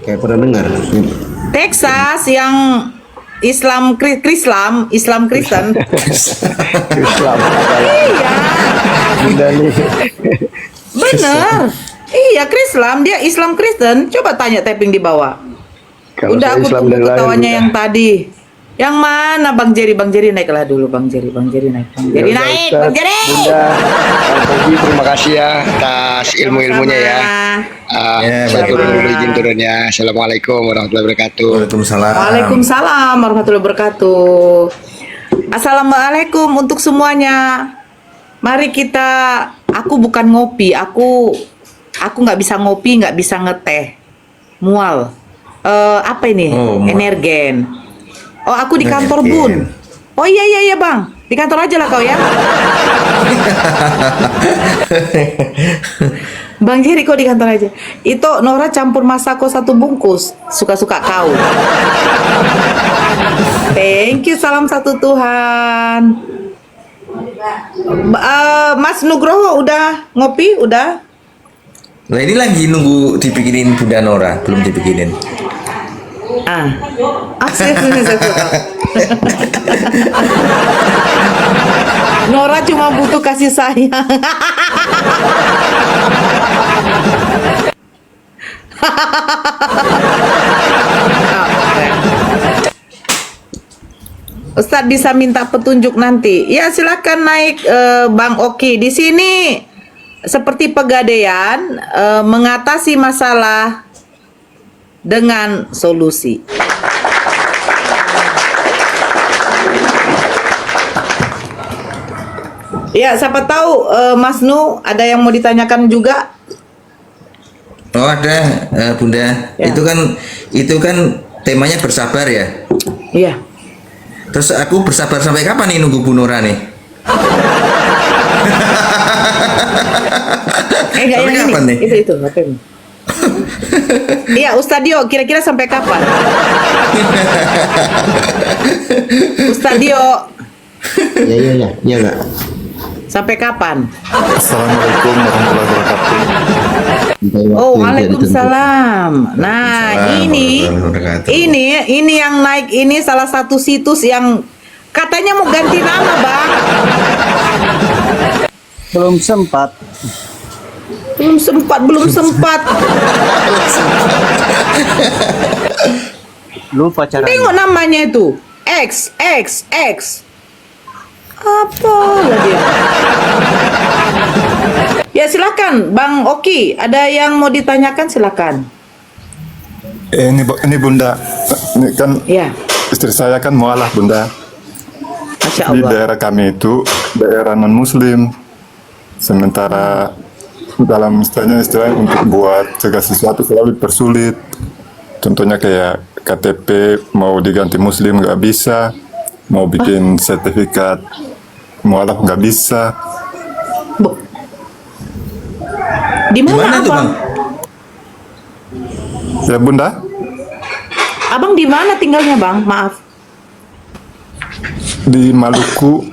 Kayak pernah dengar. Texas yang Islam Kristen. Islam. Iya, Udah nih. bener. Iya, Kristen, dia Islam Kristen. Coba tanya tapping di bawah. Kalau Udah saya aku Islam tunggu dari lahir, ketawanya udah. yang tadi. Yang mana Bang Jerry naiklah dulu Bang Jerry naik. Bang Jerry Ya udah, naik, Ustaz. Bang Jerry. Bunda, Bang Togi, terima kasih ya atas ilmu-ilmunya ya. Ya, Saya baik. turun dulu izin turunnya. Assalamualaikum warahmatullahi wabarakatuh. Waalaikumsalam. Waalaikumsalam warahmatullahi wabarakatuh. Assalamualaikum untuk semuanya. Mari kita. Aku bukan ngopi. Aku nggak bisa ngopi, nggak bisa ngeteh. Mual. Apa ini? Oh, mual. Energen. Oh, aku di kantor Energen. Bun. Oh iya Bang. Di kantor aja lah kau ya. Bang Jerry kok di kantor aja. Itu Nora campur masako 1 bungkus. Suka-suka kau. Thank you, salam satu Tuhan. Mas Nugroho udah ngopi? Udah? Nah ini lagi nunggu dibikinin Bunda Nora, belum dibikinin. Saya suka. Nora cuma butuh kasih sayang. Ustadz bisa minta petunjuk nanti. Ya silakan naik Bang Oki. Di sini seperti pegadaian mengatasi masalah dengan solusi. Ya, siapa tahu Mas Nu ada yang mau ditanyakan juga? Oh ada, Bunda. Ya. Itu kan temanya bersabar ya. Iya. Terus aku bersabar sampai kapan nih nunggu Bu Nora nih? Enggak Sampai yang kapan ini. nih? Itu HP-mu. Iya, Ustadio, kira-kira sampai kapan? Ustadio, Ya Kak. sampai kapan? Assalamualaikum warahmatullahi wabarakatuh. Sampai waktu Oh, yang tidak waalaikumsalam. Nah, ini yang naik ini salah satu situs yang katanya mau ganti nama, Bang. Belum sempat. Belum sempat. Lupa cara. Tengok namanya itu. X. Apa lagi? Ya silakan, Bang Oki. Ada yang mau ditanyakan, silakan. Ini Bunda, ini kan Ya, istri saya kan mualaf Bunda. Masya Di Allah. daerah kami itu daerah non Muslim. Sementara dalam istilahnya untuk buat segala sesuatu selalu dipersulit. Contohnya kayak KTP mau diganti Muslim nggak bisa, mau bikin sertifikat mualaf nggak bisa. Bu. Di mana Gimana tuh, Abang? Bang? Ya Bunda, Abang di mana tinggalnya, Bang? Maaf. di Maluku.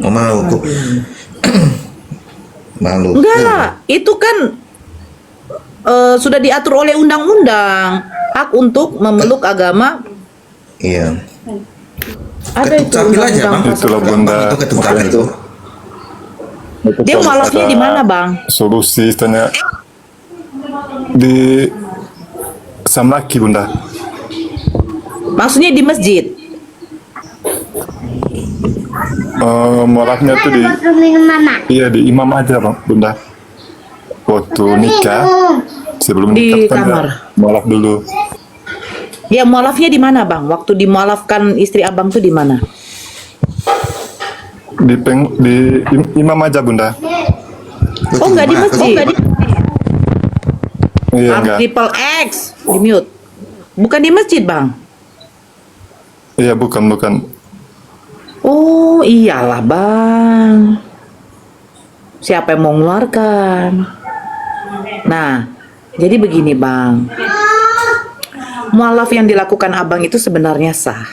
Oh, Maluku. Maluku. Enggak, itu kan sudah diatur oleh undang-undang hak untuk memeluk agama. Iya. Ada itu Ketuk capil aja, Bang. undang-undang. Itulah Bunda. Itu ketuk capil itu. Dia Kalau mualafnya ada di mana, Bang? Solusi istilahnya di Samlaki Bunda. Maksudnya di masjid. Mualafnya tuh iya di imam aja Bang Bunda. Waktu nikah sebelum Di nikah kan kamar. mualaf dulu. Ya, mualafnya di mana, Bang? Waktu dimualafkan istri Abang tuh di mana? Di imam aja Bunda. Oh, enggak di masjid. Iya enggak. Triple X di mute. Bukan di masjid, Bang. Iya bukan. Oh, iyalah, Bang. Siapa yang mau mengeluarkan? Nah, jadi begini, Bang. Mualaf yang dilakukan Abang itu sebenarnya sah.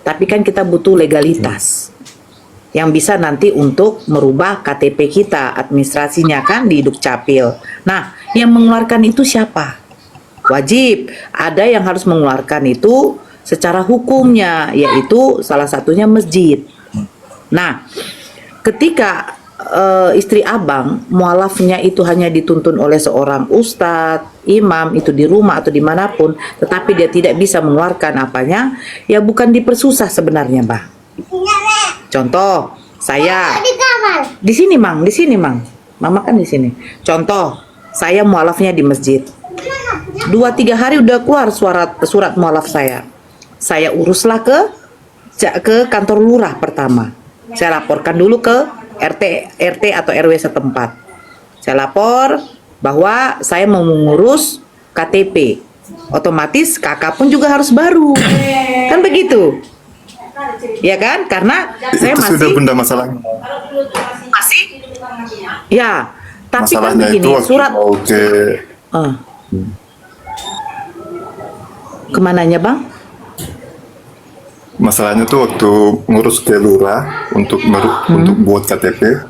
Tapi kan kita butuh legalitas. Yang bisa nanti untuk merubah KTP kita, administrasinya kan di Dukcapil. Nah, yang mengeluarkan itu siapa? Wajib. Ada yang harus mengeluarkan itu secara hukumnya, yaitu salah satunya masjid. Nah, ketika istri Abang mualafnya itu hanya dituntun oleh seorang ustadz, imam itu di rumah atau dimanapun, tetapi dia tidak bisa mengeluarkan apanya, ya bukan dipersusah sebenarnya, Bang. Contoh, saya di sini, Mang, Mama kan di sini. Contoh, saya mualafnya di masjid. 2-3 hari udah keluar surat mualaf saya. Saya uruslah ke kantor lurah pertama. Saya laporkan dulu ke RT atau RW setempat. Saya lapor bahwa saya mau mengurus KTP. Otomatis kakak pun juga harus baru. Kan begitu? Ya kan? Karena saya Itu sudah masih Bunda masalahnya. ya. Tapi kan Masalahnya itu begini, waktu surat mau ke kemananya, Bang? masalahnya tuh waktu ngurus ke lurah untuk untuk buat KTP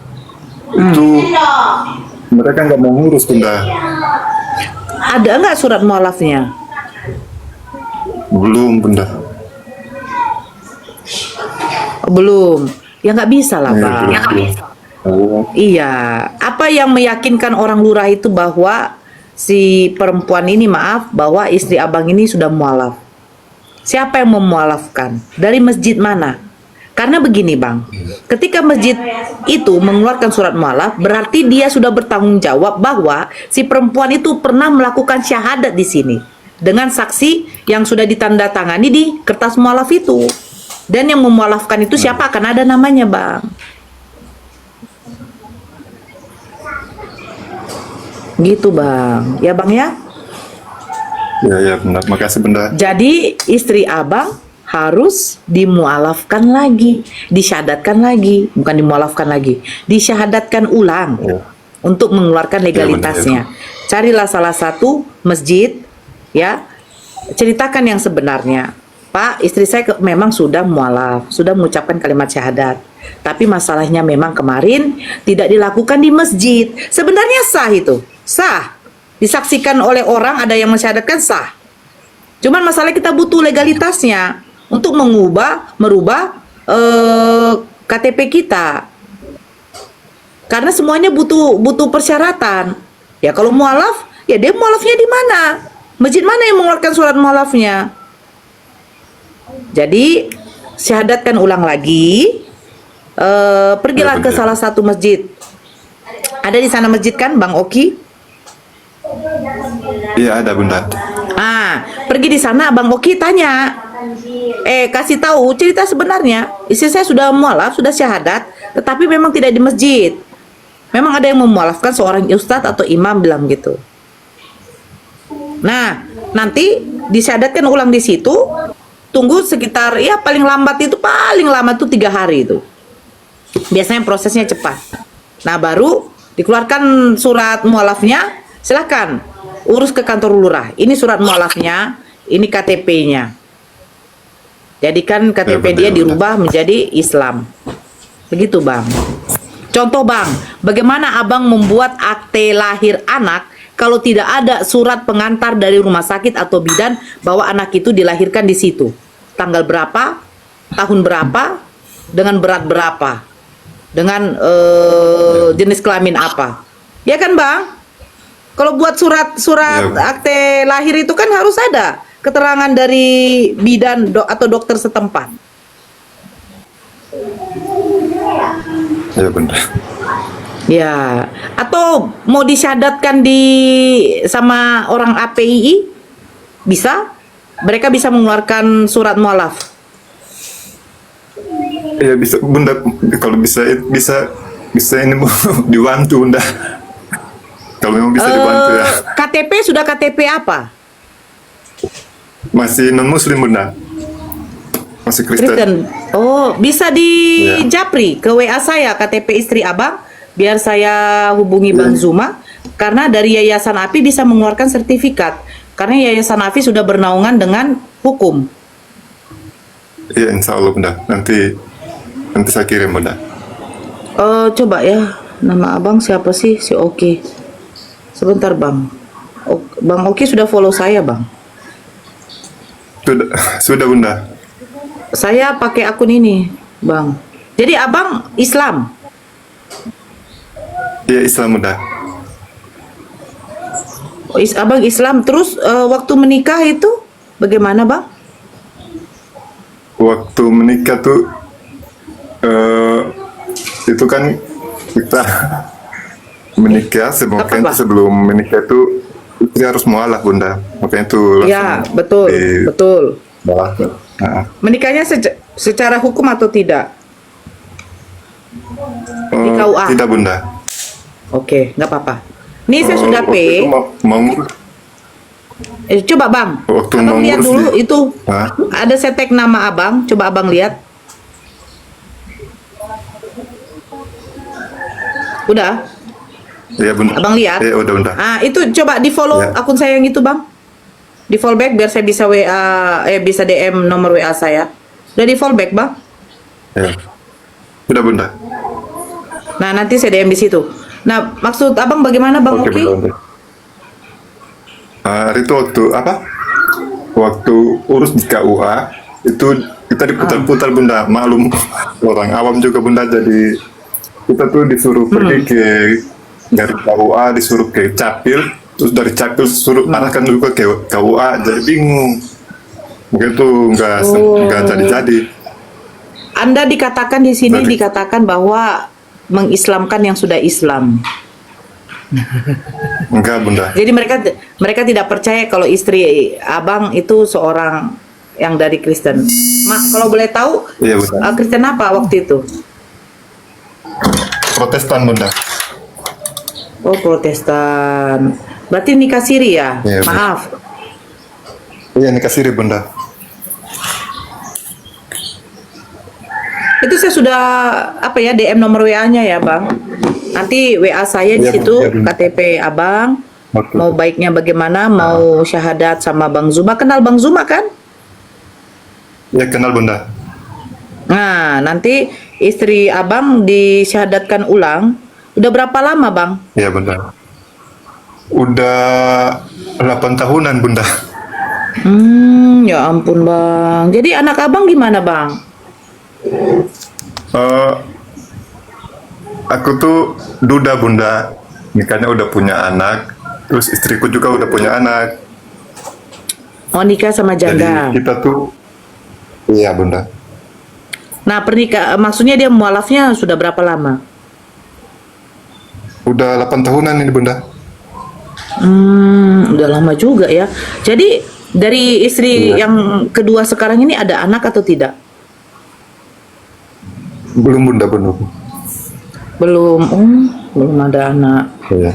itu mereka nggak mau ngurus Bunda. Ada nggak surat mualafnya? Belum Bunda. Belum. Ya nggak bisa lah, Iya, Bang. belum. Oh, Iya. Apa yang meyakinkan orang lurah itu bahwa si perempuan ini, maaf, bahwa istri Abang ini sudah mualaf? Siapa yang memualafkan? Dari masjid mana? Karena begini Bang, ketika masjid itu mengeluarkan surat mualaf, berarti dia sudah bertanggung jawab bahwa si perempuan itu pernah melakukan syahadat di sini dengan saksi yang sudah ditandatangani di kertas mualaf itu. Dan yang memualafkan itu siapa akan ada namanya Bang. Gitu Bang, ya Bang ya. Ya benar. Makasih Bunda. Jadi istri Abang harus dimualafkan lagi, disyahadatkan lagi, bukan dimualafkan lagi, disyahadatkan ulang untuk mengeluarkan legalitasnya. Carilah salah satu masjid, ya, ceritakan yang sebenarnya. Pak, istri saya memang sudah mualaf, sudah mengucapkan kalimat syahadat, tapi masalahnya memang kemarin tidak dilakukan di masjid. Sebenarnya sah itu, sah, disaksikan oleh orang, ada yang mensyahadatkan sah. Cuman masalah kita butuh legalitasnya untuk merubah KTP kita. Karena semuanya butuh persyaratan. Ya kalau mualaf, ya dia mualafnya di mana? Masjid mana yang mengeluarkan surat mualafnya? Jadi syahadatkan ulang lagi. Pergilah ke salah satu masjid. Ada di sana masjid kan, Bang Oki? Iya ada Bunda. Pergi di sana, Bang Oki tanya. Kasih tahu cerita sebenarnya. Istri saya sudah mualaf, sudah syahadat, tetapi memang tidak di masjid. Memang ada yang memualafkan seorang ustadz atau imam bilang gitu. Nah, nanti disyahadatkan ulang di situ. Tunggu sekitar, ya paling lama itu 3 hari itu. Biasanya prosesnya cepat. Nah, baru dikeluarkan surat mualafnya. Silakan urus ke kantor lurah. Ini surat mualafnya, ini KTP-nya. Jadikan KTP dia dirubah menjadi Islam. Begitu Bang. Contoh Bang, bagaimana Abang membuat akte lahir anak kalau tidak ada surat pengantar dari rumah sakit atau bidan bahwa anak itu dilahirkan di situ. Tanggal berapa, tahun berapa, dengan berat berapa, dengan jenis kelamin apa. Ya kan Bang? Kalau buat surat akte lahir itu kan harus ada keterangan dari bidan atau dokter setempat. Ya benar. Ya, atau mau disyahadatkan sama orang APII bisa? Mereka bisa mengeluarkan surat mualaf. Ya bisa Bunda, kalau bisa ini dibantu Bunda. Kalau memang bisa dibantu ya. KTP sudah KTP apa? Masih non Muslim Bunda. Masih Kristen. Oh, bisa di japri ke WA saya KTP istri Abang, biar saya hubungi Bang Zuma. Karena dari Yayasan API bisa mengeluarkan sertifikat. Karena Yayasan API sudah bernaungan dengan hukum. Iya, insya Allah Bunda. Nanti saya kirim Bunda. Coba ya, nama Abang siapa sih? Si Oki. Sebentar Bang. Bang Oki sudah follow saya Bang. Sudah Bunda. Saya pakai akun ini Bang. Jadi Abang Islam? Iya Islam Bunda. Abang Islam. Terus waktu menikah itu bagaimana Bang? Waktu menikah tuh itu kan kita menikah sebelum menikah itu istri harus mualaf Bunda. Makanya itu ya betul. Menikahnya secara hukum atau tidak? Di KUA? Tidak Bunda. Oke, nggak apa-apa. Nih saya sudah coba Bang, Abang lihat dulu itu. Ada saya tag nama Abang. Coba Abang lihat. Udah? Iya Bunda. Abang lihat? Iya udah Bunda. Itu coba di follow akun saya yang itu Bang. Di follow back biar saya bisa bisa DM nomor WA saya. Udah di follow back Bang? Ya. Udah Bunda. Nah nanti saya DM di situ. Nah maksud Abang bagaimana Bang Oki? Itu waktu apa? Waktu urus di KUA itu kita diputar-putar Bunda. Maklum orang awam juga Bunda, jadi kita tuh disuruh pergi dari KUA, disuruh ke Capil, terus dari Capil suruh arahkan juga ke KUA, jadi bingung. Mungkin tuh nggak jadi. Anda dikatakan di sini Berarti- dikatakan bahwa mengislamkan yang sudah Islam. Enggak, Bunda. Jadi mereka tidak percaya kalau istri abang itu seorang yang dari Kristen. Kalau boleh tahu, Iya, Bunda. Kristen apa waktu itu? Protestan, Bunda. Oh, Protestan. Berarti nikah siri ya? Iya, Bu. Maaf. Iya, nikah siri, Bunda. Itu saya sudah DM nomor WA-nya ya, Bang. Nanti WA saya di Iya, Bu. situ Iya, Bu. KTP abang. Oke. Mau baiknya bagaimana? Mau syahadat sama Bang Zuma. Kenal Bang Zuma kan? Ya, kenal, Bunda. Nah, nanti istri abang disyahadatkan ulang. Udah berapa lama, Bang? Iya, Bunda. Udah 8 tahunan, Bunda. Ya ampun, Bang. Jadi anak abang gimana, Bang? Aku tuh duda, Bunda. Nikahnya udah punya anak. Terus istriku juga udah punya anak. Oh, nikah sama janda. Jadi kita tuh, iya, Bunda. Nah, maksudnya dia mualafnya sudah berapa lama? Udah 8 tahunan ini, Bunda. Udah lama juga ya. Jadi dari istri Iya. yang kedua sekarang ini ada anak atau tidak? Belum, Bunda, belum. Belum. Belum ada anak. Iya.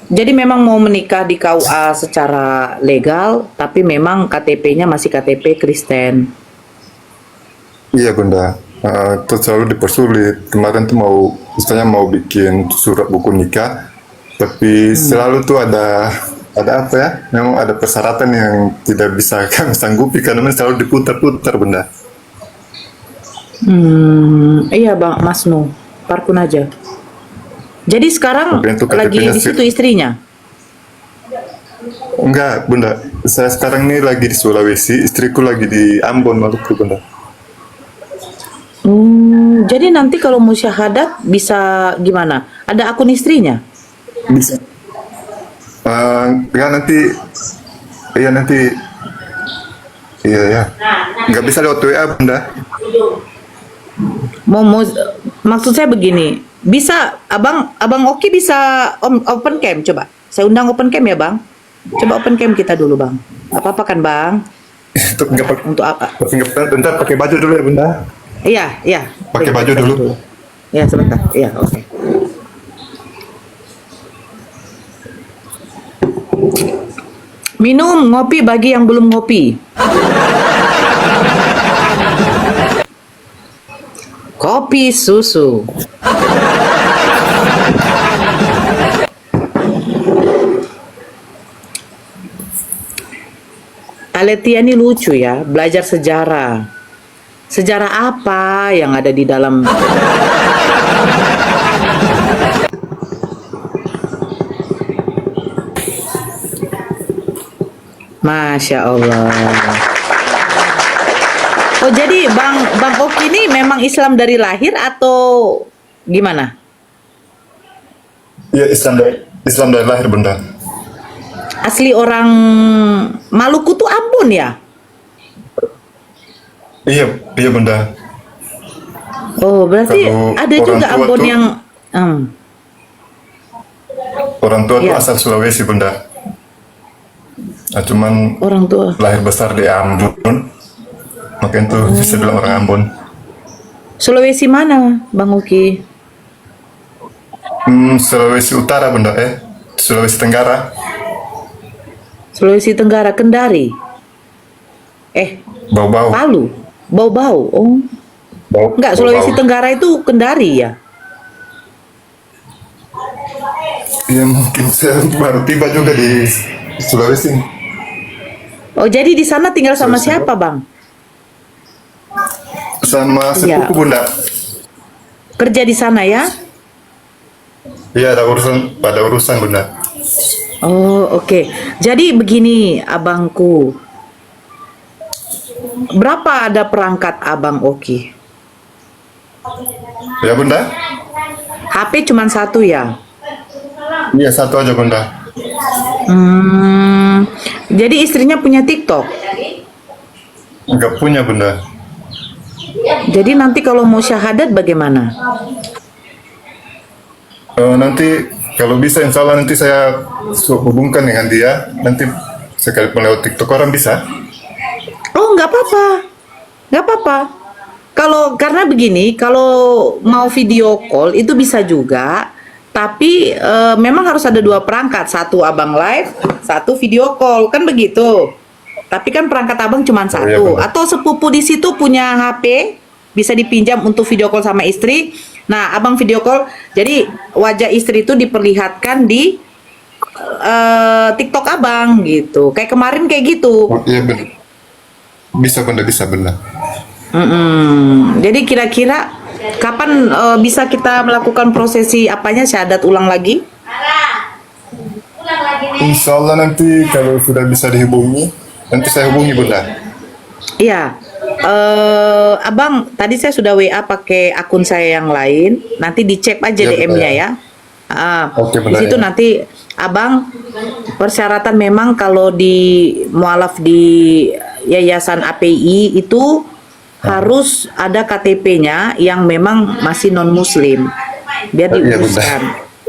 Jadi memang mau menikah di KUA secara legal, tapi memang KTP-nya masih KTP Kristen. Iya, Bunda. Terus selalu dipersulit. Kemarin tuh istilahnya mau bikin surat buku nikah, tapi selalu tuh ada apa ya? Memang ada persyaratan yang tidak bisa kami sanggupi karena selalu diputar-putar, Bunda. Iya, Bang Mas Nu. Parkun aja. Jadi sekarang Tapi itu lagi KTP-nya di situ istrinya. Enggak, Bunda. Saya sekarang ini lagi di Sulawesi, istriku lagi di Ambon, Maluku, Bunda. Jadi nanti kalau mau syahadat bisa gimana? Ada akun istrinya? Bisa. Ya nanti, iya ya. Nggak bisa lewat WA, Bunda. Maksud saya begini, bisa abang Oki bisa open cam coba. Saya undang open cam ya, Bang. Coba open cam kita dulu, Bang. Apa kan, Bang? Untuk nggak pakai, Untuk apa? bentar pakai baju dulu ya, Bunda. Iya. Pakai baju dulu. Ya, sebentar. Iya, oke. Minum ngopi bagi yang belum ngopi. Kopi susu. Aletia ini lucu ya, belajar sejarah. Sejarah apa yang ada di dalam? Masya Allah. Oh, jadi Bang Oki ini memang Islam dari lahir atau gimana? Iya, Islam dari lahir, Bunda. Asli orang Maluku tuh Ambon ya? Iya, Bunda. Oh, berarti Kalau ada orang juga tua Ambon tuh- yang Orang tua tuh Iya. asal Sulawesi, Bunda. Nah, cuman orang tua. lahir besar di Ambon. Makanya tuh bisa bilang orang Ambon. Sulawesi mana, Bang Oki? Sulawesi Utara, Bunda. Sulawesi Tenggara. Sulawesi Tenggara, Kendari. Bau-bau. Palu. Bau-bau. Oh, enggak, Sulawesi Bau-bau. Tenggara itu Kendari ya? Iya, mungkin saya baru tiba juga di Sulawesi. Oh, jadi di sana tinggal sama Sulawesi. siapa, Bang? Sama Iya. sepupu, Bunda. Kerja di sana ya? Iya, ada urusan, Bunda. Oh, oke. Jadi begini, abangku. Berapa ada perangkat Abang Oki? Ya, Bunda. HP cuma satu ya? Iya, satu aja, Bunda. Jadi istrinya punya TikTok? Nggak punya, Bunda. Jadi nanti kalau mau syahadat bagaimana? Nanti kalau bisa insya Allah nanti saya hubungkan dengan dia. Nanti sekalipun lewat TikTok orang bisa. Oh, nggak apa-apa. Nggak apa-apa. Kalau karena begini, kalau mau video call itu bisa juga, tapi memang harus ada 2 perangkat, satu abang live, satu video call, kan begitu. Tapi kan perangkat abang cuma iya, satu, benar. atau sepupu di situ punya HP bisa dipinjam untuk video call sama istri. Nah, abang video call, jadi wajah istri itu diperlihatkan di TikTok abang gitu, kayak kemarin kayak gitu. Oh, iya benar. Bisa benar. Jadi kira-kira kapan bisa kita melakukan prosesi apanya syahadat ulang lagi? Insya Allah nanti kalau sudah bisa dihubungi, nanti saya hubungi Bunda. Iya. Abang, tadi saya sudah WA pakai akun saya yang lain. Nanti dicek aja Iya, DM-nya betul. ya. Oke, Di benar situ ya. nanti abang persyaratan memang kalau di mualaf di Yayasan API itu harus ada KTP-nya yang memang masih non Muslim, biar Iya, diuruskan.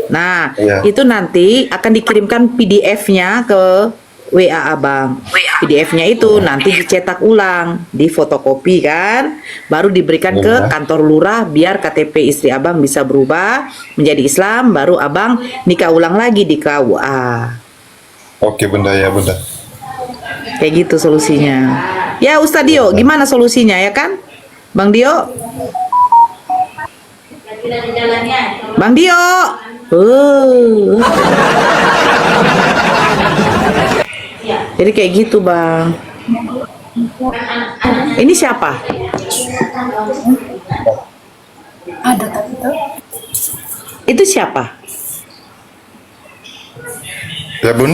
Nah, Iya. itu nanti akan dikirimkan PDF-nya ke WA abang. PDF-nya itu nanti dicetak ulang, difotokopi kan, baru diberikan ke Iya. kantor lurah biar KTP istri abang bisa berubah menjadi Islam, baru abang nikah ulang lagi di KUA. Oke Bunda ya Bunda. Kayak gitu solusinya. Ya Ustadz Dio, gimana solusinya ya kan? Bang Dio? Bang Dio? Jadi kayak gitu Bang. Ini siapa? Itu siapa? Ya Bun.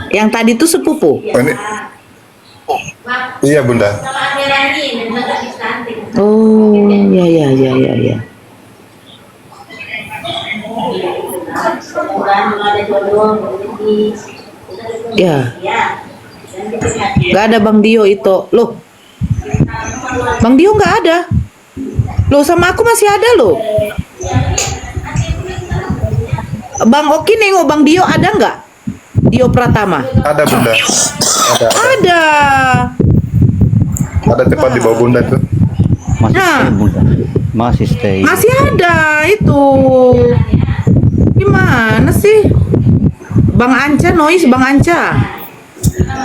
Yang tadi itu sepupu. Oh, ini. Iya Bunda. Oh, ya. Ya. Gak ada Bang Dio itu. Loh. Bang Dio nggak ada. Loh, sama aku masih ada loh. Bang Oki nengok Bang Dio ada nggak? Dio Pratama. Ada Bunda. Ada. Ada tepat di bawah Bunda tuh. Nah, Masih stay. masih ada itu. Gimana sih? Bang Anca, Nois, Bang Anca.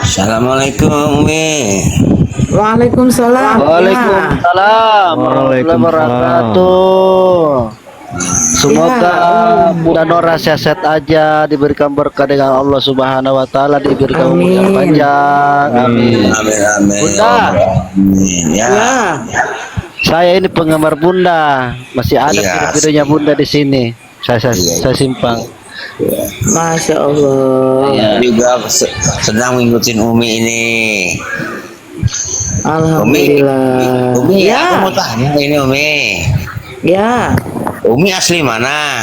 Assalamualaikum Umi. Waalaikumsalam. Waalaikumsalam warahmatullahi wabarakatuh. Semoga Bunda Nora sehat aja, diberikan berkah dengan Allah Subhanahu wa taala, diberikan umur yang panjang. Amin. Amin. Bunda. Amin. Ya. Ya. Saya ini penggemar Bunda. Masih ada Iya. videonya Bunda di sini. Saya simpan. Masya Allah. Saya juga sedang ngikutin Umi ini. Alhamdulillah. Umi, Ya. aku mau tanya ini Umi. Ya. Umi asli mana?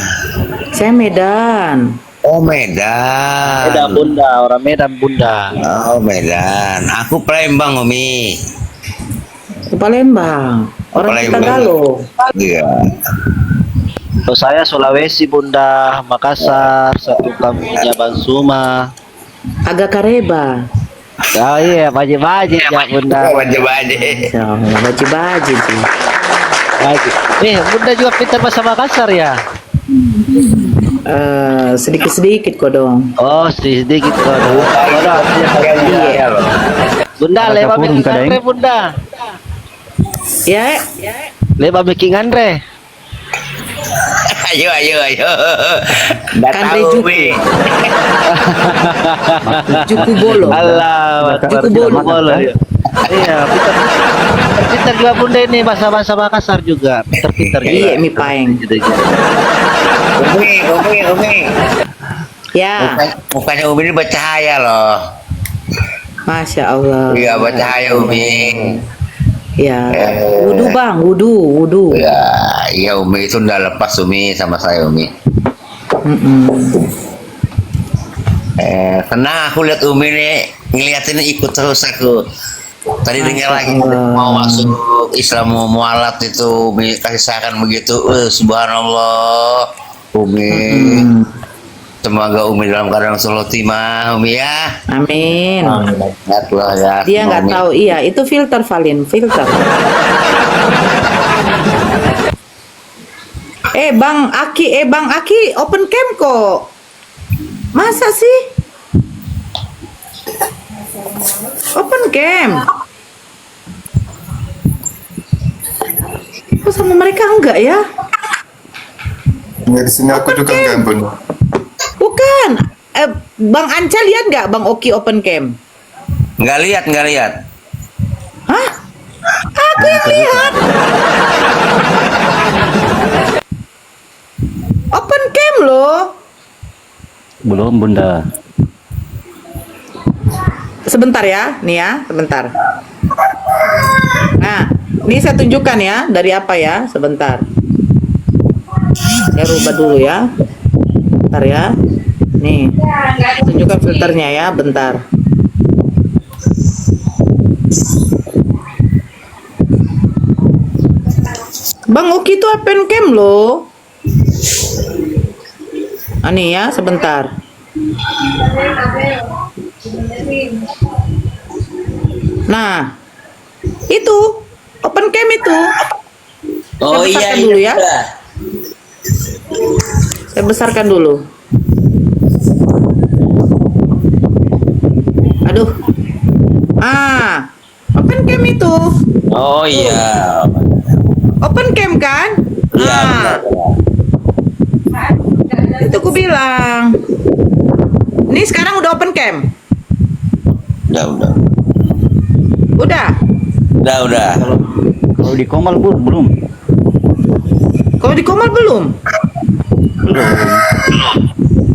Saya Medan. Oh Medan. Medan Bunda, orang Medan Bunda. Oh Medan. Aku Palembang Umi. Ke Palembang. Orang kita Palembang. Tagalog. Iya. Kalau saya Sulawesi Bunda, Makassar, satu kampungnya Bansuma. Agak Kareba. Oh iya, baji-baji ya Bunda. Wajib-wajib. Masya Allah. Baju-baju tuh. Baji. Bunda juga pintar bahasa Makassar ya? Sedikit-sedikit kok dong. Oh, sedikit kok. Iya loh. Bunda, lewat bikin Andre Bunda. Ya. Lewat bikin Andre. Ayo. Nggak Kandre tahu Juku. Umi. Juku Bolo. Allah, Juku Bolo. Iya, pintar juga Bunda ini bahasa Makassar juga. Pintar Iya, juga. mi paeng. Umi. Ya. Mukanya Umi ini bercahaya loh. Masya Allah. Iya bercahaya Umi. Ya. Wudu Bang, wudu. Ya, iya Umi itu udah lepas Umi sama saya Umi. Mm-mm. Tenang aku lihat Umi nih ngeliatin ikut terus aku. Tadi dengar lagi mau masuk Islam mau mualat itu Umi kasih saran begitu. Subhanallah Umi. Semoga Umi dalam keadaan solotimah Umi ya. Amin. Ya, Dia nggak tahu, iya itu filter Valin, filter. Bang Aki open cam kok. Masa sih? Open cam. Kok sama mereka enggak ya? Ya, di sini aku juga nggak Bunda. Bukan. Bang Anca lihat nggak Bang Oki open cam? nggak lihat. Hah? Aku yang lihat. Open cam loh. Belum Bunda. Sebentar ya, nih ya, sebentar. Nah, ini saya tunjukkan ya, dari apa ya, sebentar. Saya rubah dulu ya. Bentar ya. Nih, tunjukkan filternya ya, bentar. Bang Oki itu open cam loh. Nih ya, sebentar. Nah, itu open cam itu. Oh Saya besarkan iya dulu ya. udah. Saya besarkan dulu. Aduh. Open cam itu. Oh iya. Open cam kan? Iya. Itu ku bilang. Ini sekarang udah open cam. Udah. Udah. Kalau di Komal belum. Kalau di Komal belum?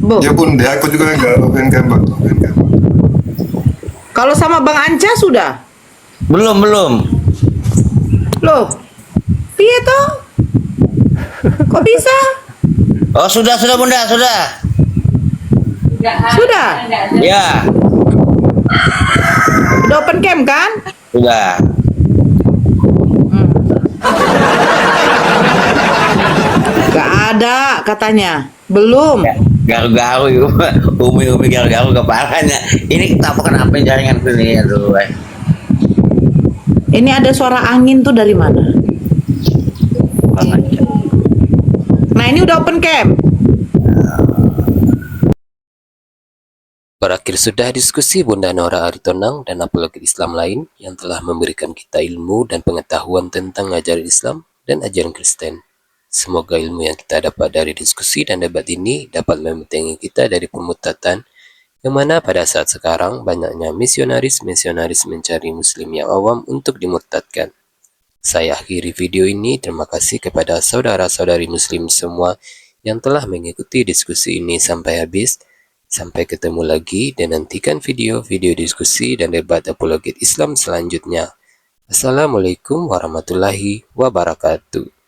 Belum. Ya Bunda, aku juga nggak open cam Bang. Kalau sama Bang Anca sudah? Belum. Loh. Piye toh? Kok bisa? Oh sudah Bunda, sudah. Sudah? Ya, Udah open cam kan? sudah. Gak ada katanya. Belum. Garu-garu Umi garu-garu kepalanya. Ini kenapa jaringan sini aduh. Ini ada suara angin tuh dari mana? Nah, ini udah open cam. Berakhir sudah diskusi Bunda Nora Aritonang dan apologet Islam lain yang telah memberikan kita ilmu dan pengetahuan tentang ajaran Islam dan ajaran Kristen. Semoga ilmu yang kita dapat dari diskusi dan debat ini dapat membentengi kita dari permutatan yang mana pada saat sekarang banyaknya misionaris mencari muslim yang awam untuk dimurtadkan. Saya akhiri video ini, terima kasih kepada saudara-saudari muslim semua yang telah mengikuti diskusi ini sampai habis. Sampai ketemu lagi dan nantikan video-video diskusi dan debat apologet Islam selanjutnya. Assalamualaikum warahmatullahi wabarakatuh.